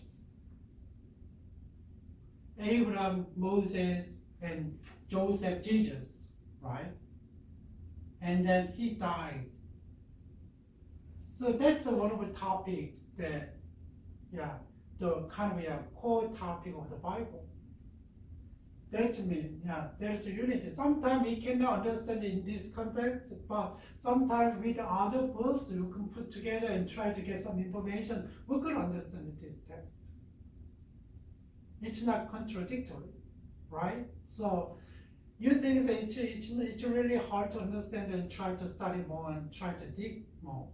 Abraham, Moses, and Joseph, Jesus, right? And then he died. So that's one of the topics that, the kind of core topic of the Bible. That means, there's a unity. Sometimes we cannot understand in this context, but sometimes with other books you can put together and try to get some information, we can understand this text. It's not contradictory, right? So you think that it's really hard to understand and try to study more and try to dig more.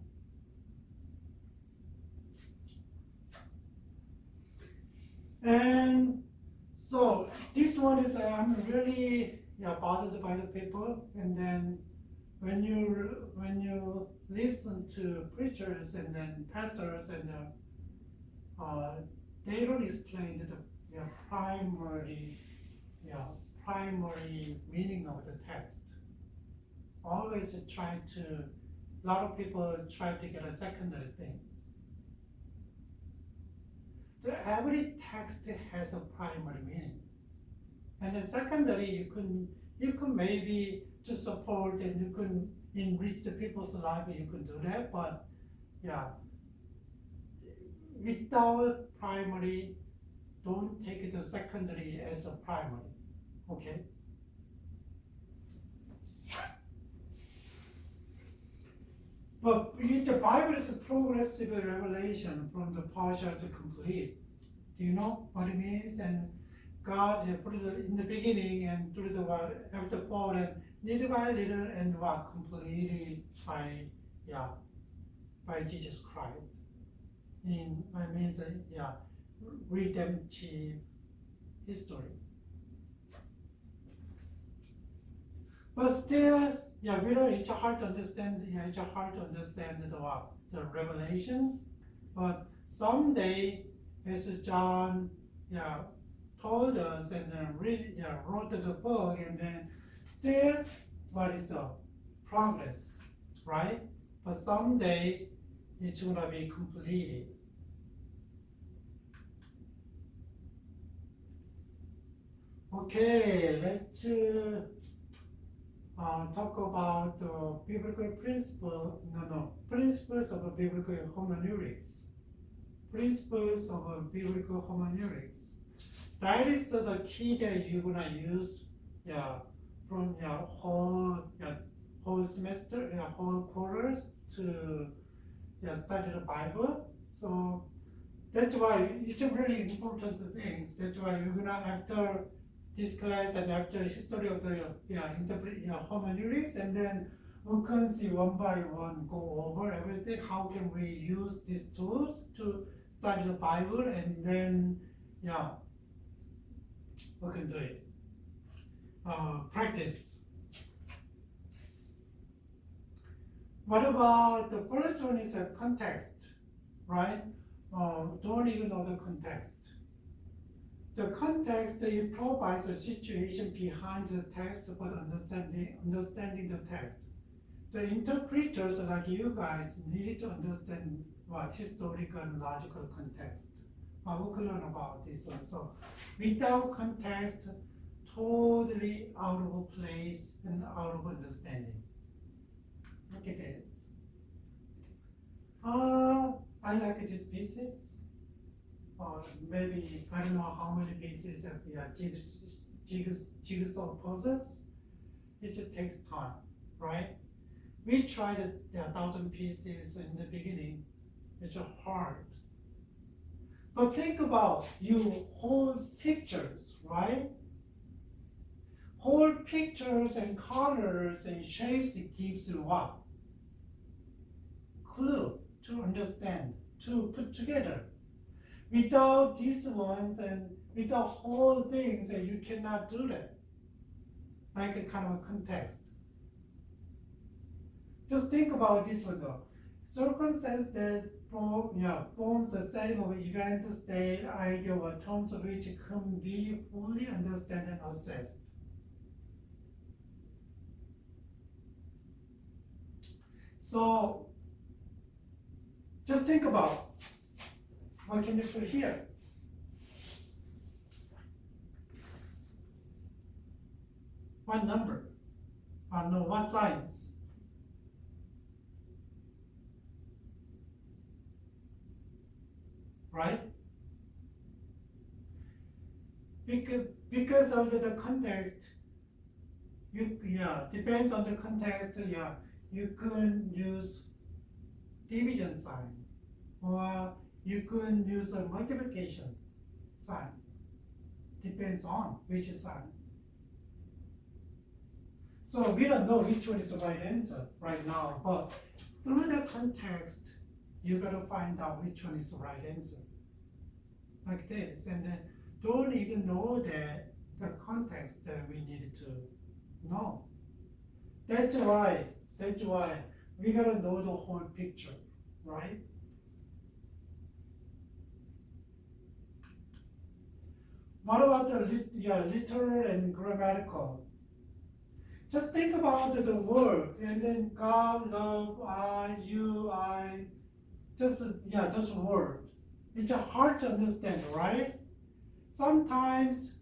And so this one is I'm really bothered by the people, and then when you listen to preachers and then pastors and they don't explain the primary meaning of the text. Always a lot of people try to get a secondary things. Every text has a primary meaning, and the secondary you can maybe to support and you can enrich the people's life. You can do that, but without primary, don't take the secondary as a primary. Okay. But the Bible is a progressive revelation from the partial to complete. Do you know what it means? And God put it in the beginning and through the after fall and little by little and completed by Jesus Christ. Redemptive history. But still, it's hard to understand. It's hard to understand the revelation. But someday, as John, told us and then wrote the book, and then still, what is the progress, right? But someday, it's gonna be completed. Okay, let's talk about biblical principles of biblical hermeneutics. Principles of biblical hermeneutics. That is the key that you're gonna use, from your whole semester, whole quarters to study the Bible. So that's why it's a really important thing. That's why you're gonna, after this class and after history of the hermeneutics, and then we can see one by one, go over everything. How can we use these tools to study the Bible, and then we can do it. Practice. What about the first one is a context, right? Don't even know the context. The context, it provides a situation behind the text, but understanding the text. The interpreters like you guys need to understand what historical and logical context. We can learn about this one. So without context, totally out of place and out of understanding. Look at this. I like these pieces. Maybe, I don't know how many pieces of jigsaw puzzles. It just takes time, right? We tried 1,000 pieces in the beginning. It's hard. But think about you whole pictures, right? Whole pictures and colors and shapes, it gives you what? Clue to understand, to put together. Without these ones and without whole things, you cannot do that. Like a kind of context. Just think about this one though. Circumstance that forms the setting of event, state, idea, or terms of which can be fully understood and assessed. So just think about what can you put here? What number? No, what signs? Right? Because of the context, depends on the context, you can use division sign, or you can use a multiplication sign. Depends on which signs. So we don't know which one is the right answer right now, but through the context, you gotta find out which one is the right answer. Like this, and then don't even know the context that we needed to know. That's why we gotta know the whole picture, right? What about the literal and grammatical? Just think about the word, and then God, love, I, you, I, just word. It's hard to understand, right? Sometimes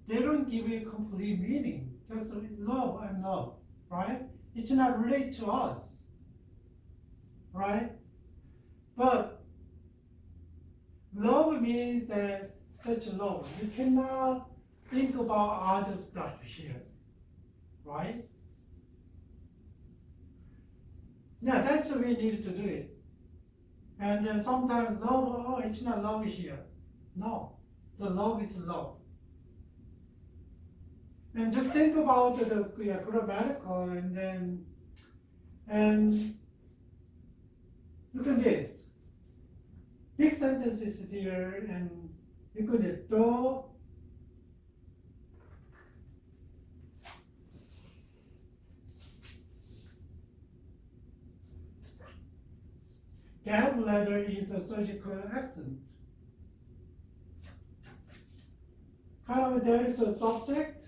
they don't give you a complete meaning, just love and love, right? It's not related to us, right? But love means that that's love. You cannot think about other stuff here, right? Yeah, that's what we need to do it. And then sometimes love, it's not love here. No, the love is love. And just think about the grammatical, and look at this. Big sentences here, and you could do. Gap letter is a surgical accent. Kind of there is a subject,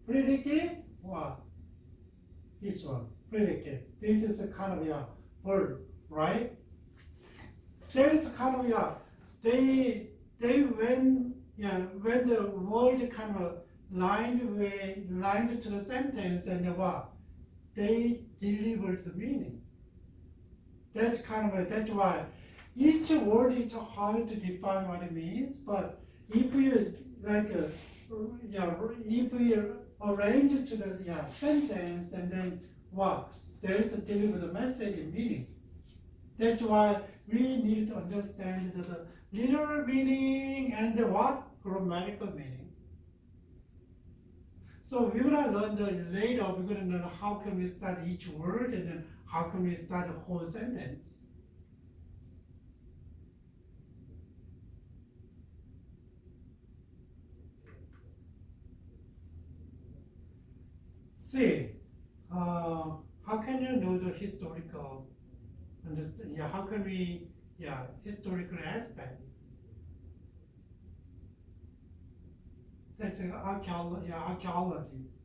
predicate, what? This one, predicate. This is a kind of verb, right? There is a kind of when the word kind of lined to the sentence and what? They deliver the meaning. That's why each word is hard to define what it means, but if you if you arrange it to the sentence and then what? There is a delivered message and meaning. That's why we need to understand the literal meaning and the what? Grammatical meaning. So we're gonna learn later, we're gonna learn how can we start each word and then how can we start the whole sentence. See, how can you know the historical understand? How can we, historical aspect? That's archaeology.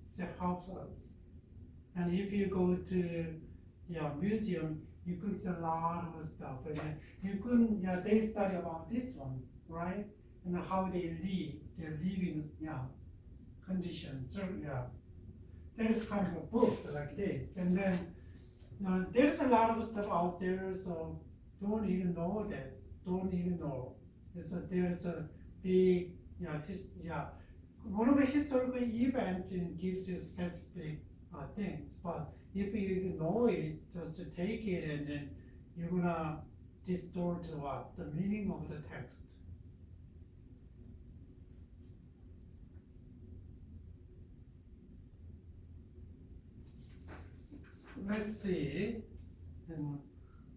So it helps us. And if you go to museum, you could see a lot of stuff. And then you could they study about this one, right? And how they live, their living conditions. So there is kind of books like this, and then there's a lot of stuff out there. So don't even know that. Don't even know. There's a big one of the historical events gives you specific things, but if you know it, just to take it and then you're gonna distort the meaning of the text. Let's see. And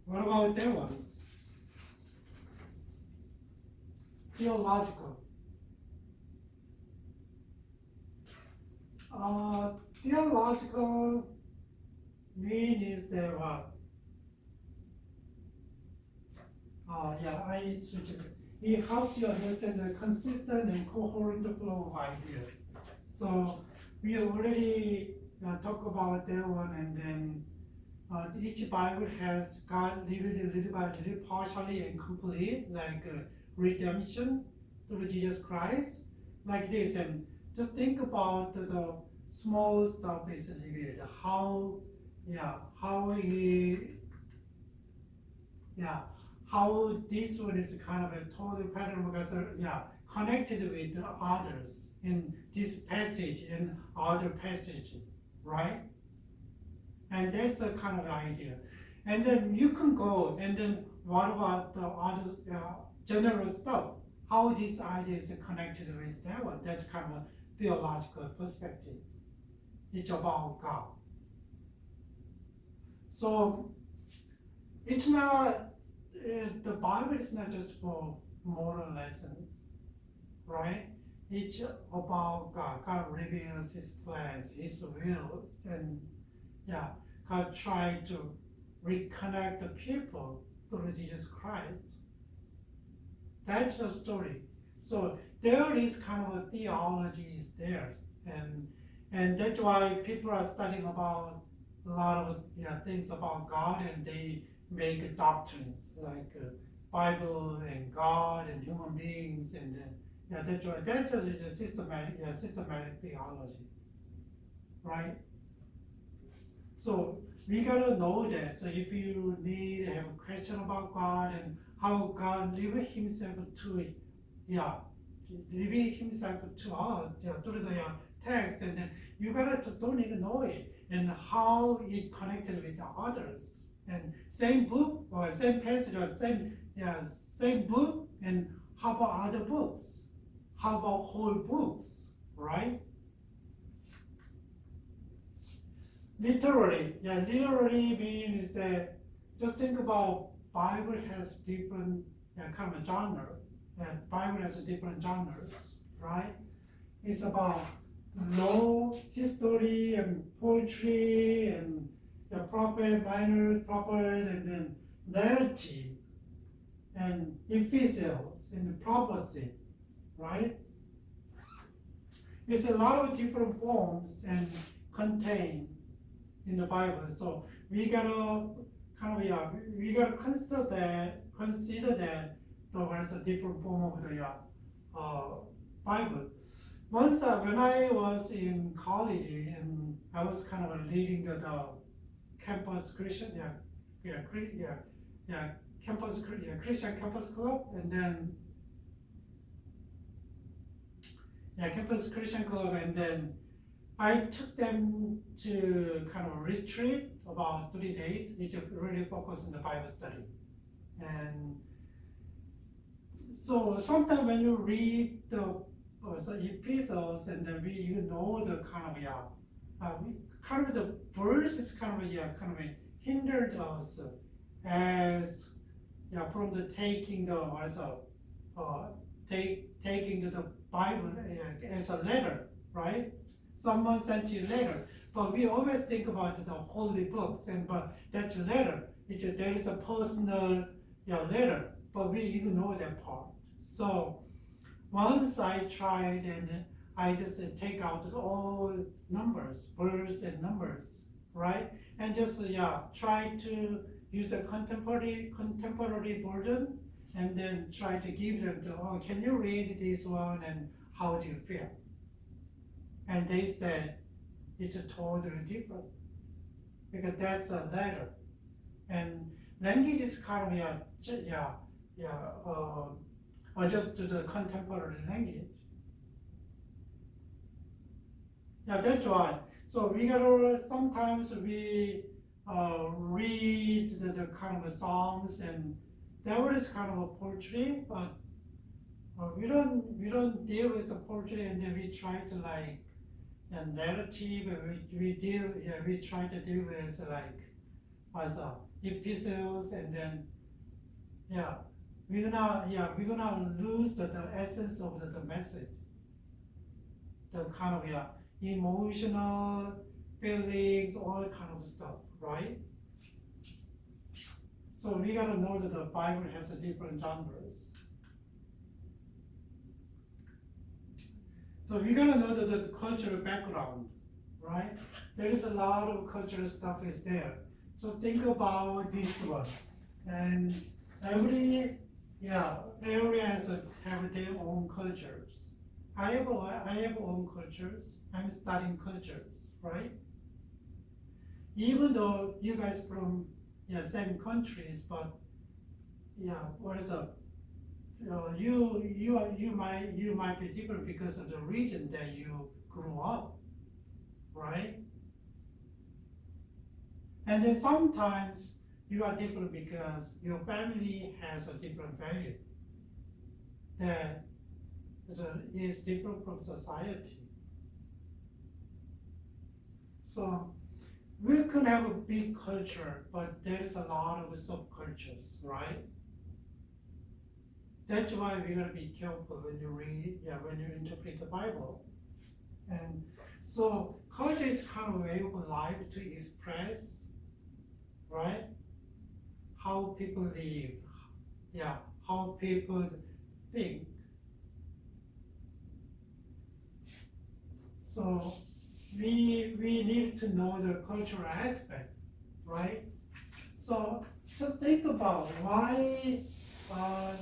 what about that one? Theological. Theological mean is that what? I switch it. It helps you understand the consistent and coherent flow of ideas. So we already talk about that one, and then each Bible has God lived little by little, partially and complete, like redemption through Jesus Christ, like this. And just think about the small stuff is revealed. How this one is kind of a total pattern because connected with the others in this passage and other passage, right? And that's the kind of idea. And then you can go, and then what about the other general stuff? How this idea is connected with that one? That's kind of a theological perspective. It's about God. So it's not, the Bible is not just for moral lessons, right? It's about God. God reveals His plans, His wills, and God tried to reconnect the people through Jesus Christ. That's the story. So there is kind of a theology is there, and that's why people are studying about a lot of things about God, and they make doctrines like Bible and God and human beings, and that's why that is a systematic theology, right? So we gotta know that. So if you have a question about God and how God revealed Himself to reveal Himself to us through the text, and then you don't even know it and how it connected with the others. And same book or same passage or same book, and how about other books? How about whole books, right? Literary means that just think about Bible has different kind of genre. Bible has different genres, right? It's about law, history, and poetry, and prophet, minor prophet, and then narrative, and epistles, and prophecy, right? It's a lot of different forms and contains in the Bible. So we gotta we gotta consider that there is a different form of the Bible. Once when I was in college and I was kind of leading the campus Christian, Christian campus club, and then campus Christian club, and then I took them to kind of retreat about 3 days, which really focused on the Bible study. And so sometimes when you read the epistles, and then you know the kind of the verses kind of hindered us as from the taking the Bible as a letter, right? Someone sent you a letter, but we always think about the holy books, but that's a letter. There is a personal letter, but we ignore that part. So once I tried, and I just take out all numbers, words and numbers, right? And just try to use a contemporary version, and then try to give them can you read this one, and how do you feel? And they said it's totally different, because that's a letter, and language is kind of adjust to the contemporary language. That's why. So we gotta sometimes we read the kind of songs, and that is kind of a poetry, but we don't deal with the poetry, and then we try to a narrative. We try to deal with as epistles, and then we're gonna lose the essence of the message, the kind of emotional feelings, all kind of stuff, right? So we gotta know that the Bible has a different genres. So we gotta know that the cultural background, right? There is a lot of cultural stuff is there. So think about this one, and every area have their own cultures. I have own cultures. I'm studying cultures, right? Even though you guys from same countries, but what is up? You might be different because of the region that you grew up, right? And then sometimes you are different because your family has a different value that is different from society. So we could have a big culture, but there's a lot of subcultures, right? That's why we gotta be careful when you read, when you interpret the Bible. And so culture is kind of a way of life to express, right? How people live, how people think. So we need to know the cultural aspect, right? So just think about why,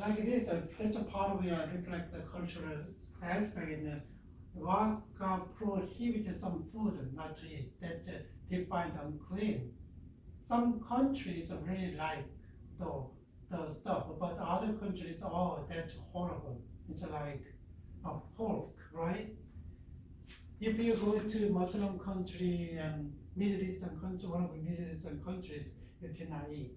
like this, such a part of reflect the cultural aspect in the what God prohibited some food not to eat, that's defined unclean. Some countries really like the stuff, but other countries, that's horrible. It's like a pork, right? If you go to Muslim country and Middle Eastern country, one of the Middle Eastern countries, you cannot eat.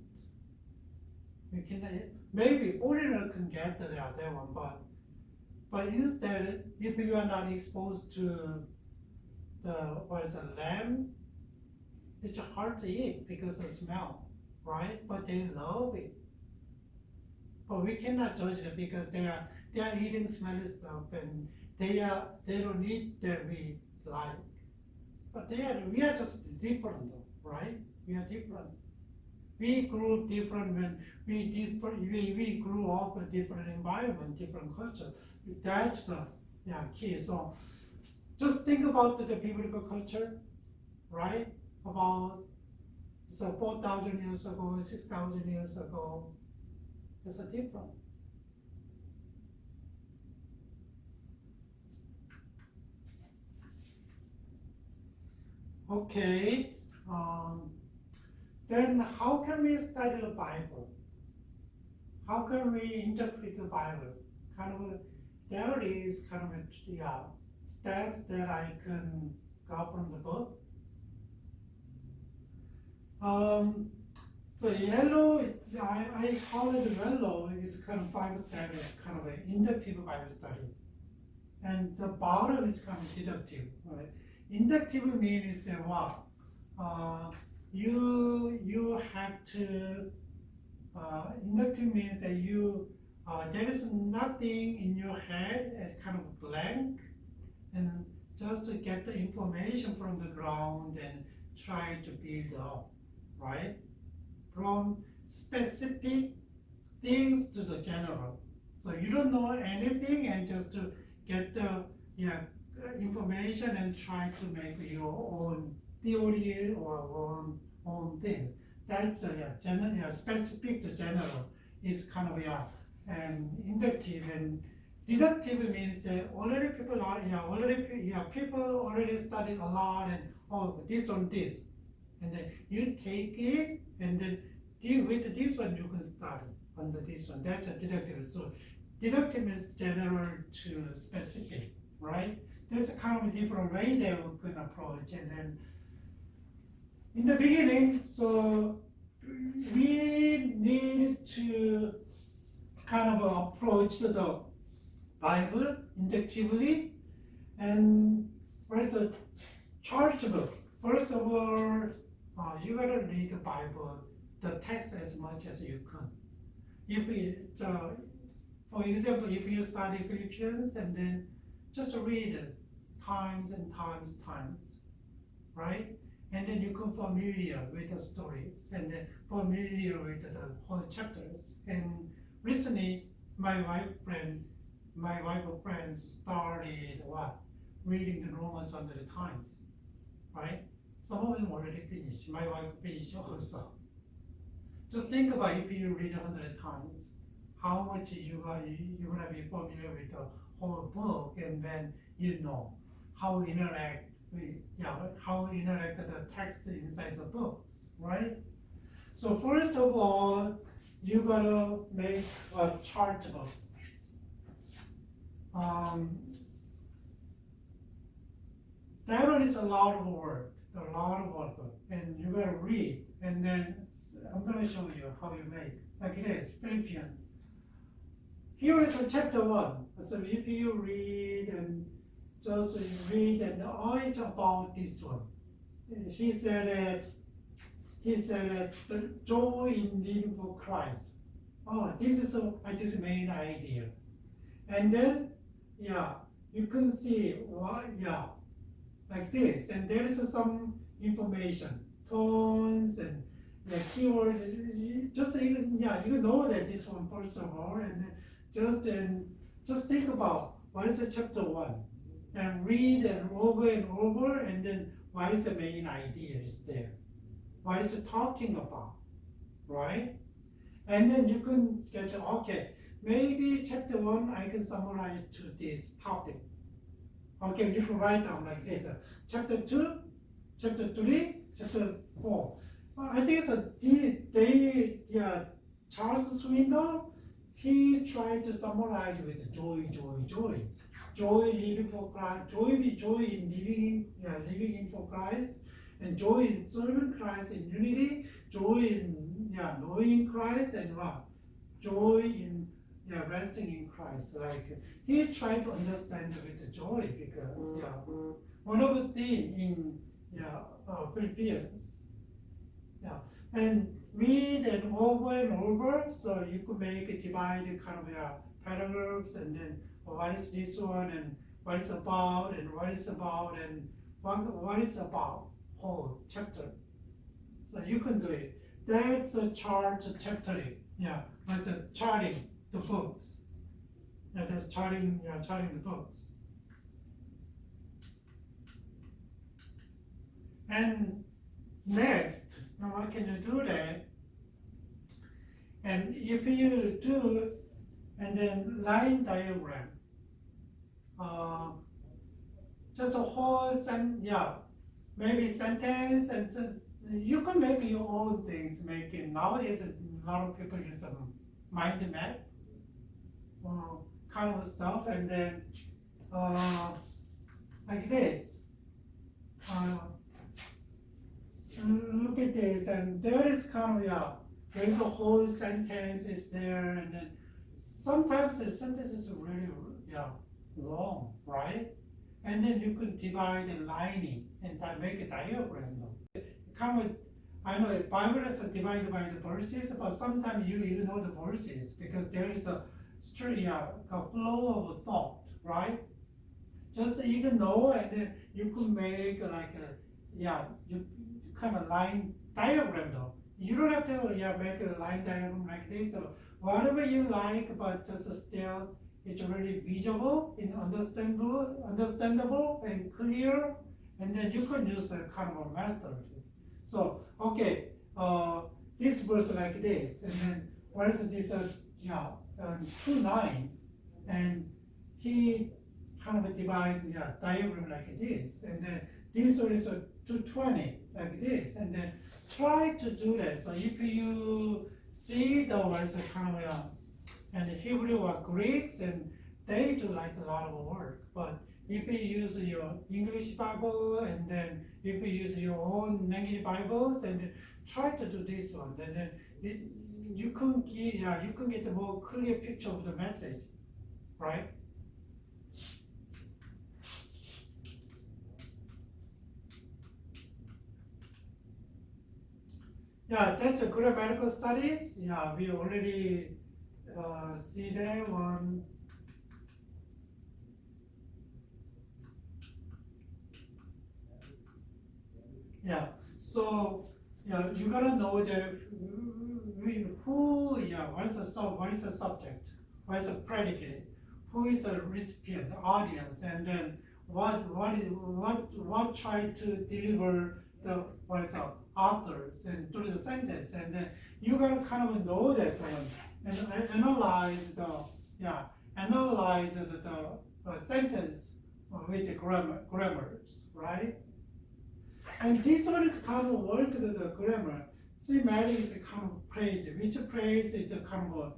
You cannot eat. Maybe foreigner can get that one, but instead, if you are not exposed to the lamb, it's hard to eat because of the smell, right? But they love it. But we cannot judge it because they are eating smelly stuff, and they don't eat that we like. But we are just different though, right? We are different. We grew different when we grew up in different environment, different culture. That's the key. So just think about the biblical culture, right? About 4,000 years ago, 6,000 years ago. It's a different. Okay. Then how can we study the Bible? How can we interpret the Bible? There is steps that I can go from the book. So yellow, I call it yellow. It's Bible study. It's an inductive Bible study, and the bottom is deductive. Right? Inductive means that what? You have to. Inductive means that there is nothing in your head. It's blank, and just to get the information from the ground and try to build up, right? From specific things to the general. So you don't know anything, and just to get the information and try to make your own theory or own thing. That's specific to general is and inductive, and deductive means that people already studied a lot, and this on this, and then you take it and then with this one you can study under this one. That's a deductive. So deductive is general to specific, right? That's a different way that we can approach. And then in the beginning, so we need to approach the Bible inductively, and first a church book. First of all, you gotta read the Bible, the text as much as you can. For example, if you study Philippians and then just read it times and times, right? And then you become familiar with the stories and then familiar with the whole chapters. And recently, my wife of friends started reading the Romans 100 times, right? Some of them already finished. My wife finished also. Just think about if you read 100 times, how much you're gonna be familiar with the whole book, and then you know how interact the text inside the books, right? So first of all, you gotta make a chart book. That one is a lot of work, and you gotta read, and then I'm gonna show you how you make. Like this, Philippians. Here is a chapter 1. So if you read and just read, and it's about this one. He said that the joy in living for Christ. This is this main idea. And then you can see like this, and there is some information, tones and keywords. Just even you know that this one first of all, and then just think about what is the chapter 1, and read and over, and then what is the main idea is there, what is it talking about, right? And then you can get maybe chapter 1 I can summarize to this topic. Okay, you can write down like this. Chapter 2, chapter 3, chapter 4. I think Charles Swindoll, he tried to summarize with joy. Joy living for Christ, joy in living in for Christ, and joy in serving Christ in unity, joy in knowing Christ, and joy in resting in Christ. Like he tried to understand with the joy, because one of the things in Philippians. And read and over, so you could make a divided paragraphs, and then what is this one, and what is about, and what is about, and what is about whole chapter. So you can do it. That's the chart chaptering. That's a charting the books. That's charting the books. And next, now what can you do that? And if you do, and then line diagram, just a whole maybe sentence, and you can make your own things. Nowadays a lot of people use mind map kind of stuff, and then like this. Look at this, and there is kind of there is a whole sentence is there, and then sometimes the sentence is really long, right? And then you could divide the lining and make a diagram. Kind of, I know Bible is divided by the verses, but sometimes you ignore the verses because there is a flow of thought, right? Just ignore, and then you could make like you kind of line diagram though. You don't have to make a line diagram like this. So whatever you like, but just still it's really visible and understandable and clear, and then you can use the kind of a method. So okay, this verse like this, and then what is this? 2:9, and he kind of divide diagram like this, and then this one is 2:20 like this, and then try to do that. So if you see the words kind of and Hebrew or Greeks, and they do like a lot of work. But if you use your English Bible, and then if you use your own language Bibles, and try to do this one, and then you can get a more clear picture of the message, right? Yeah, that's a grammatical studies. Yeah, we already see that one. Yeah, so you gotta know that what is the subject, what is the predicate, who is the recipient, the audience, and then what try to deliver the authors and through the sentence, and then you gotta kind of know that one and analyze the sentence with the grammars, right? And this one is kind of work to the grammar. Thematic is a kind of phrase. Which phrase is a kind of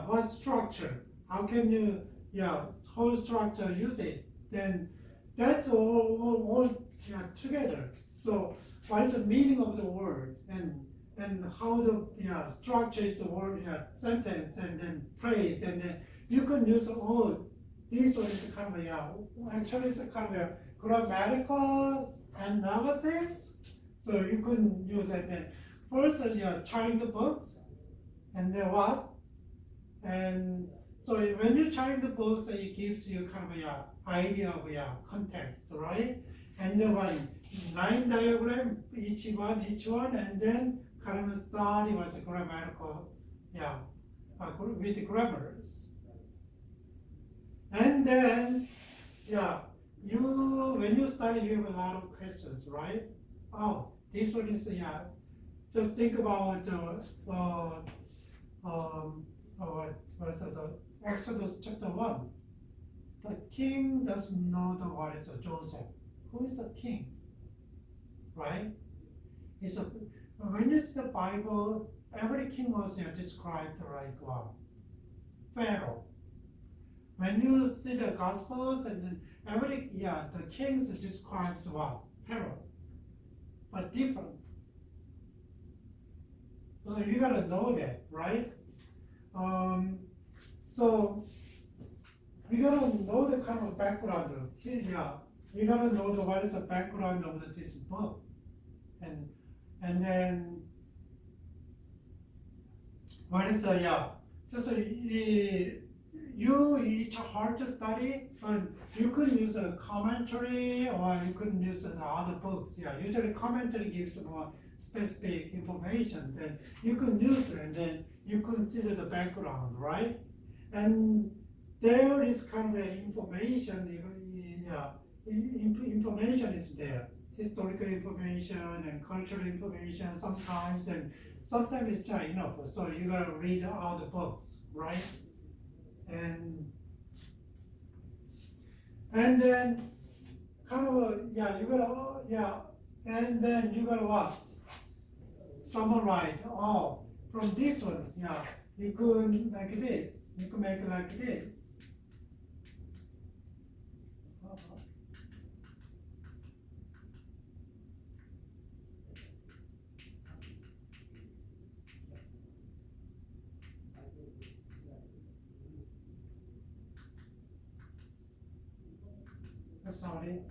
what structure? How can you whole structure use it? Then that's all together. So what is the meaning of the word, and how the structure is the word sentence, and then phrase, and then you can use all. This one is kind of actually it's a kind of grammatical analysis. So you can use it then. First, charting the books, and then what? And so when you're charting the books, it gives you kind of idea of context, right? And then one line diagram, each one, and then kind of study was a grammatical, with the grammars. And then, when you study, you have a lot of questions, right? Oh, this one is, just think about the Exodus chapter 1. The king doesn't know what is Joseph. Who is the king? Right? When you see the Bible, every king was described like Pharaoh. When you see the Gospels, and then the kings describes what? Pharaoh. But different. So you gotta know that, right? So we gotta know the kind of background. We gotta know what is the background of this book, and then what is it's hard to study, but you could use a commentary, or you could use other books. Usually commentary gives more specific information. Then you can use it, and then you consider the background, right? And there is kind of information. Information is there. Historical information and cultural information sometimes, and sometimes it's not enough. So you gotta read all the books, right? And then kind of you gotta And then you gotta what? Summarize. Oh, from this one, yeah, you could like this. You could make it like this. Sorry.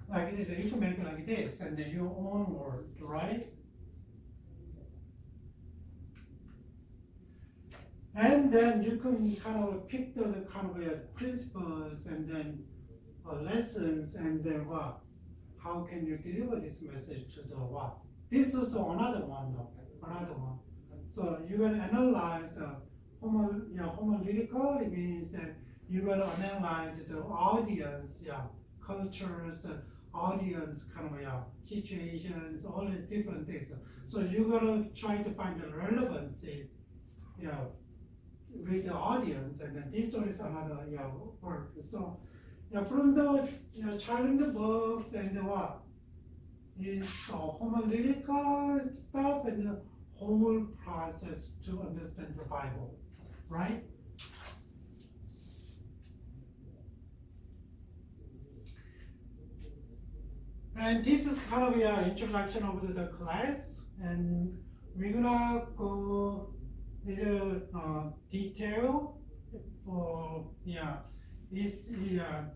Like this, you can make it like this, and then your own word, right? And then you can kind of pick the kind of principles and then lessons, and then what? How can you deliver this message to the what? This is also another one, though. Another one. So you will analyze the homilytical. It means that you will analyze the audience, cultures, audience kind of situations, all these different things. So you gotta try to find the relevancy, with the audience, and then this one is another work. So from the childhood books and what is homilytical stuff and the whole process to understand the Bible, right? And this is kind of an introduction of the class, and we're gonna go little detail for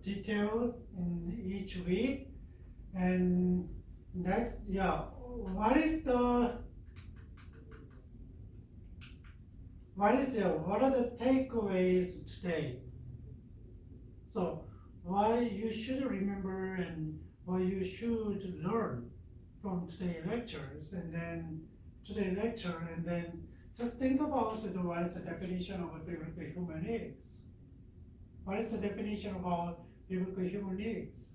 detail in each week. And next, what are the takeaways today? So why you should remember and what you should learn from today's lectures, and then today's lecture, and then just think about what is the definition of biblical hermeneutics. What is the definition about biblical hermeneutics?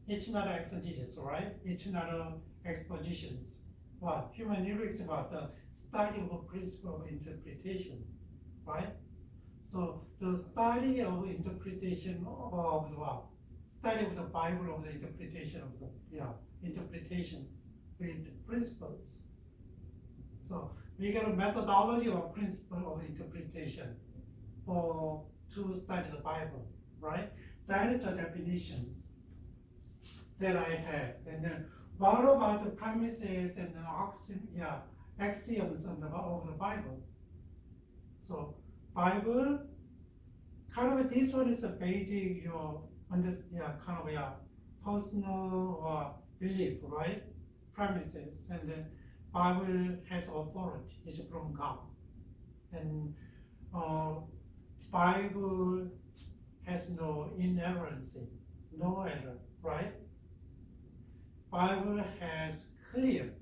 It's not exegesis, right? It's not expositions. What? Hermeneutics about the study of a principle of interpretation, right? So the study of interpretation of the what? Study of the Bible, of the interpretation of the interpretations with principles. So we got a methodology or principle of interpretation to study the Bible, right? That is the definitions that I have. And then what about the premises and the axioms of the Bible? So Bible, kind of this one is a basic kind of personal belief, right? Premises, and then Bible has authority. It's from God, and Bible has no inerrancy, no error, right? Bible has clear,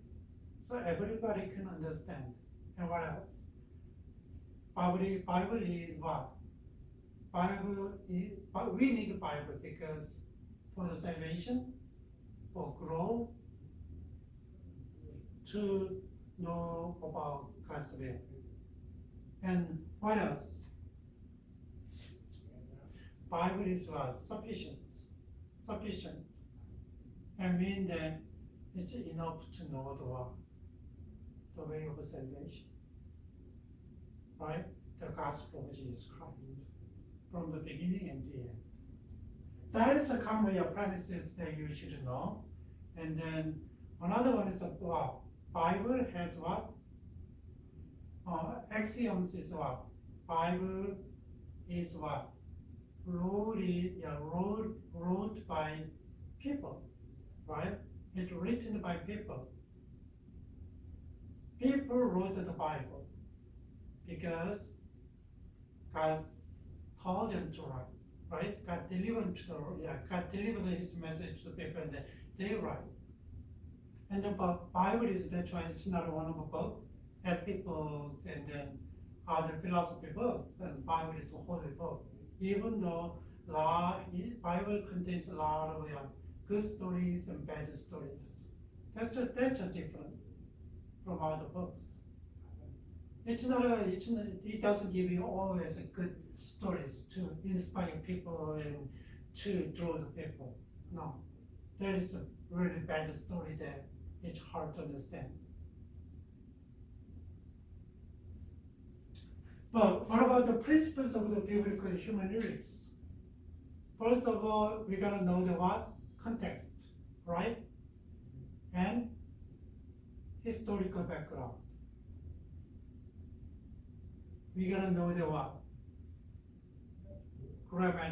so everybody can understand. And what else? Bible is what? We need the Bible because for the salvation, for growth, to know about God's will. And what else? Bible is what? Sufficient. And mean that it's enough to know the way of salvation. Right? The gospel of Jesus Christ. From the beginning and the end. That is a common premises that you should know. And then another one is what? Bible has what? Axioms is what? Bible is what? Wrote by people, right? It's written by people. People wrote the Bible because God told them to write, right? God delivered His message to the people, and then they write. And the Bible is, that's why it's not one of the book, ethic books and then other philosophy books. And Bible is a holy book. Even though Bible contains a lot of good stories and bad stories. That's a different from other books. it doesn't give you always good stories to inspire people and to draw the people. No, there is a really bad story that it's hard to understand. But what about the principles of the biblical hermeneutics? First of all, we gotta know the what? Context, right? And historical background. We gotta know the what? Grammars.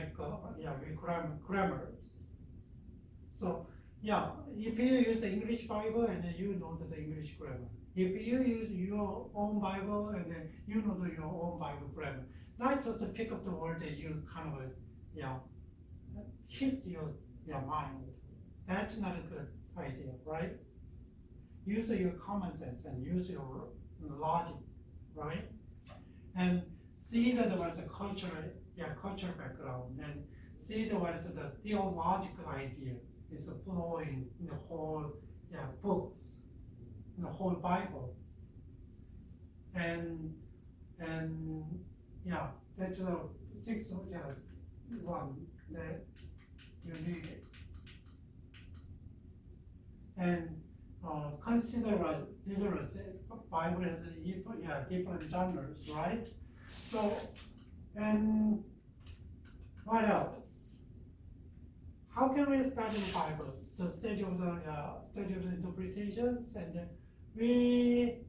So, if you use the English Bible and then you know the English grammar. If you use your own Bible and then you know your own Bible grammar. Not just to pick up the word that you kind of, hit your mind. That's not a good idea, right? Use your common sense and use your logic, right? And see that what is the cultural background, and see that what is the theological idea is flowing in the whole books, in the whole Bible. And that's the sixth one that you need it. And consider literacy. Bible has different genres, right? So, and what else? How can we study the Bible? The study of the interpretations, and we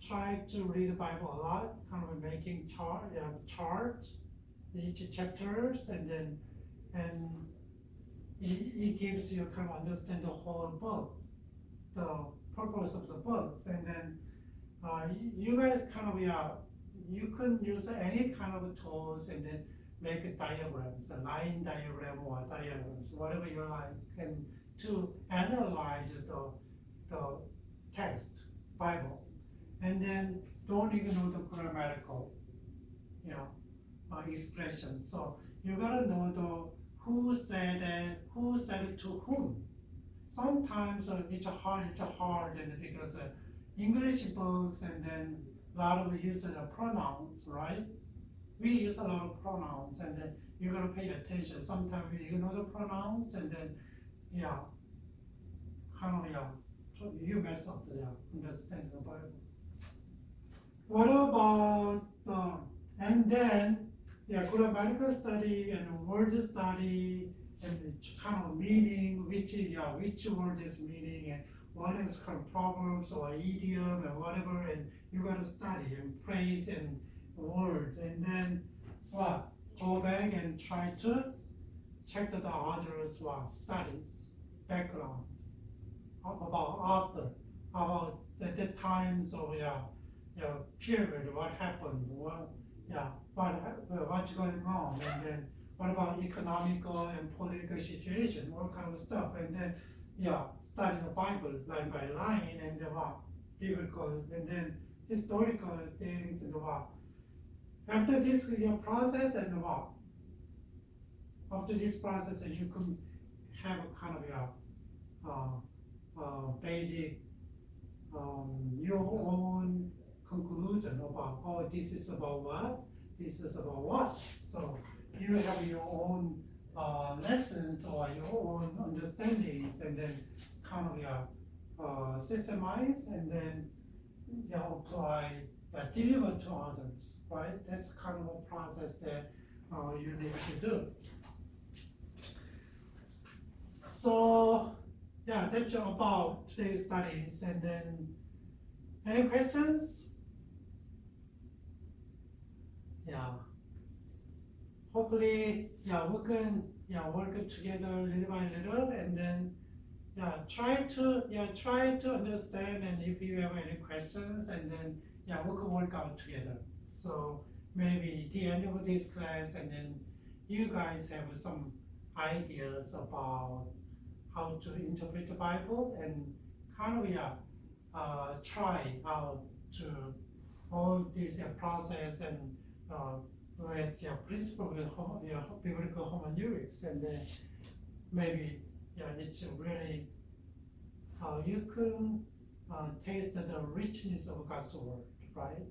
try to read the Bible a lot, kind of making chart each chapters, and then it gives you kind of understand the whole books, the purpose of the books, and then you guys kind of you can use any kind of tools and then make diagrams, a line diagram or diagrams, whatever you like, and to analyze the text, Bible, and then don't ignore the grammatical, expression. So you gotta know the who said it to whom. Sometimes it's hard, and because English books and then a lot of use of pronouns, right? We use a lot of pronouns, and then you gotta pay attention. Sometimes we ignore the pronouns, and then you mess up the understanding the Bible. What about and then grammatical study and word study and kind of meaning, which word is meaning, and what is kind of proverbs or idiom and whatever, and you gotta study and praise and words, and then go back and try to check the others studies, background, about author, about the times of period, what happened, what's going on, and then what about economical and political situation, all kind of stuff, and then study the Bible line by line, and biblical, and then historical things, and after this process, and after this process, you can have a kind of basic your own conclusion about this is about what, this is about what. So you have your own lessons or your own understandings, and then kind of systemize, and then apply, deliver to others, right? That's kind of a process that you need to do. So that's about today's studies, and then any questions? Hopefully, we can work together little by little, and then try to understand, and if you have any questions, and then we can work out together. So maybe the end of this class, and then you guys have some ideas about how to interpret the Bible, and kind of try out to all this process, and with principle of biblical hermeneutics, and then maybe it's really you can taste the richness of God's word. right?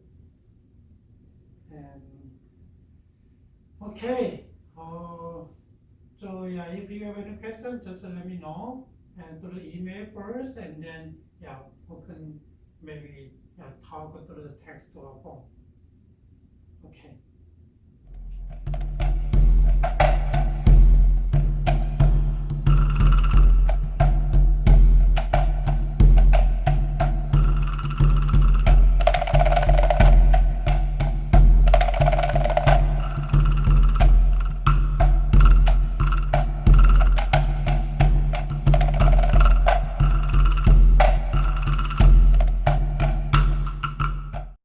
And okay. So yeah, if you have any questions, just let me know and through email first, and then yeah, we can maybe talk through the text or phone. Okay.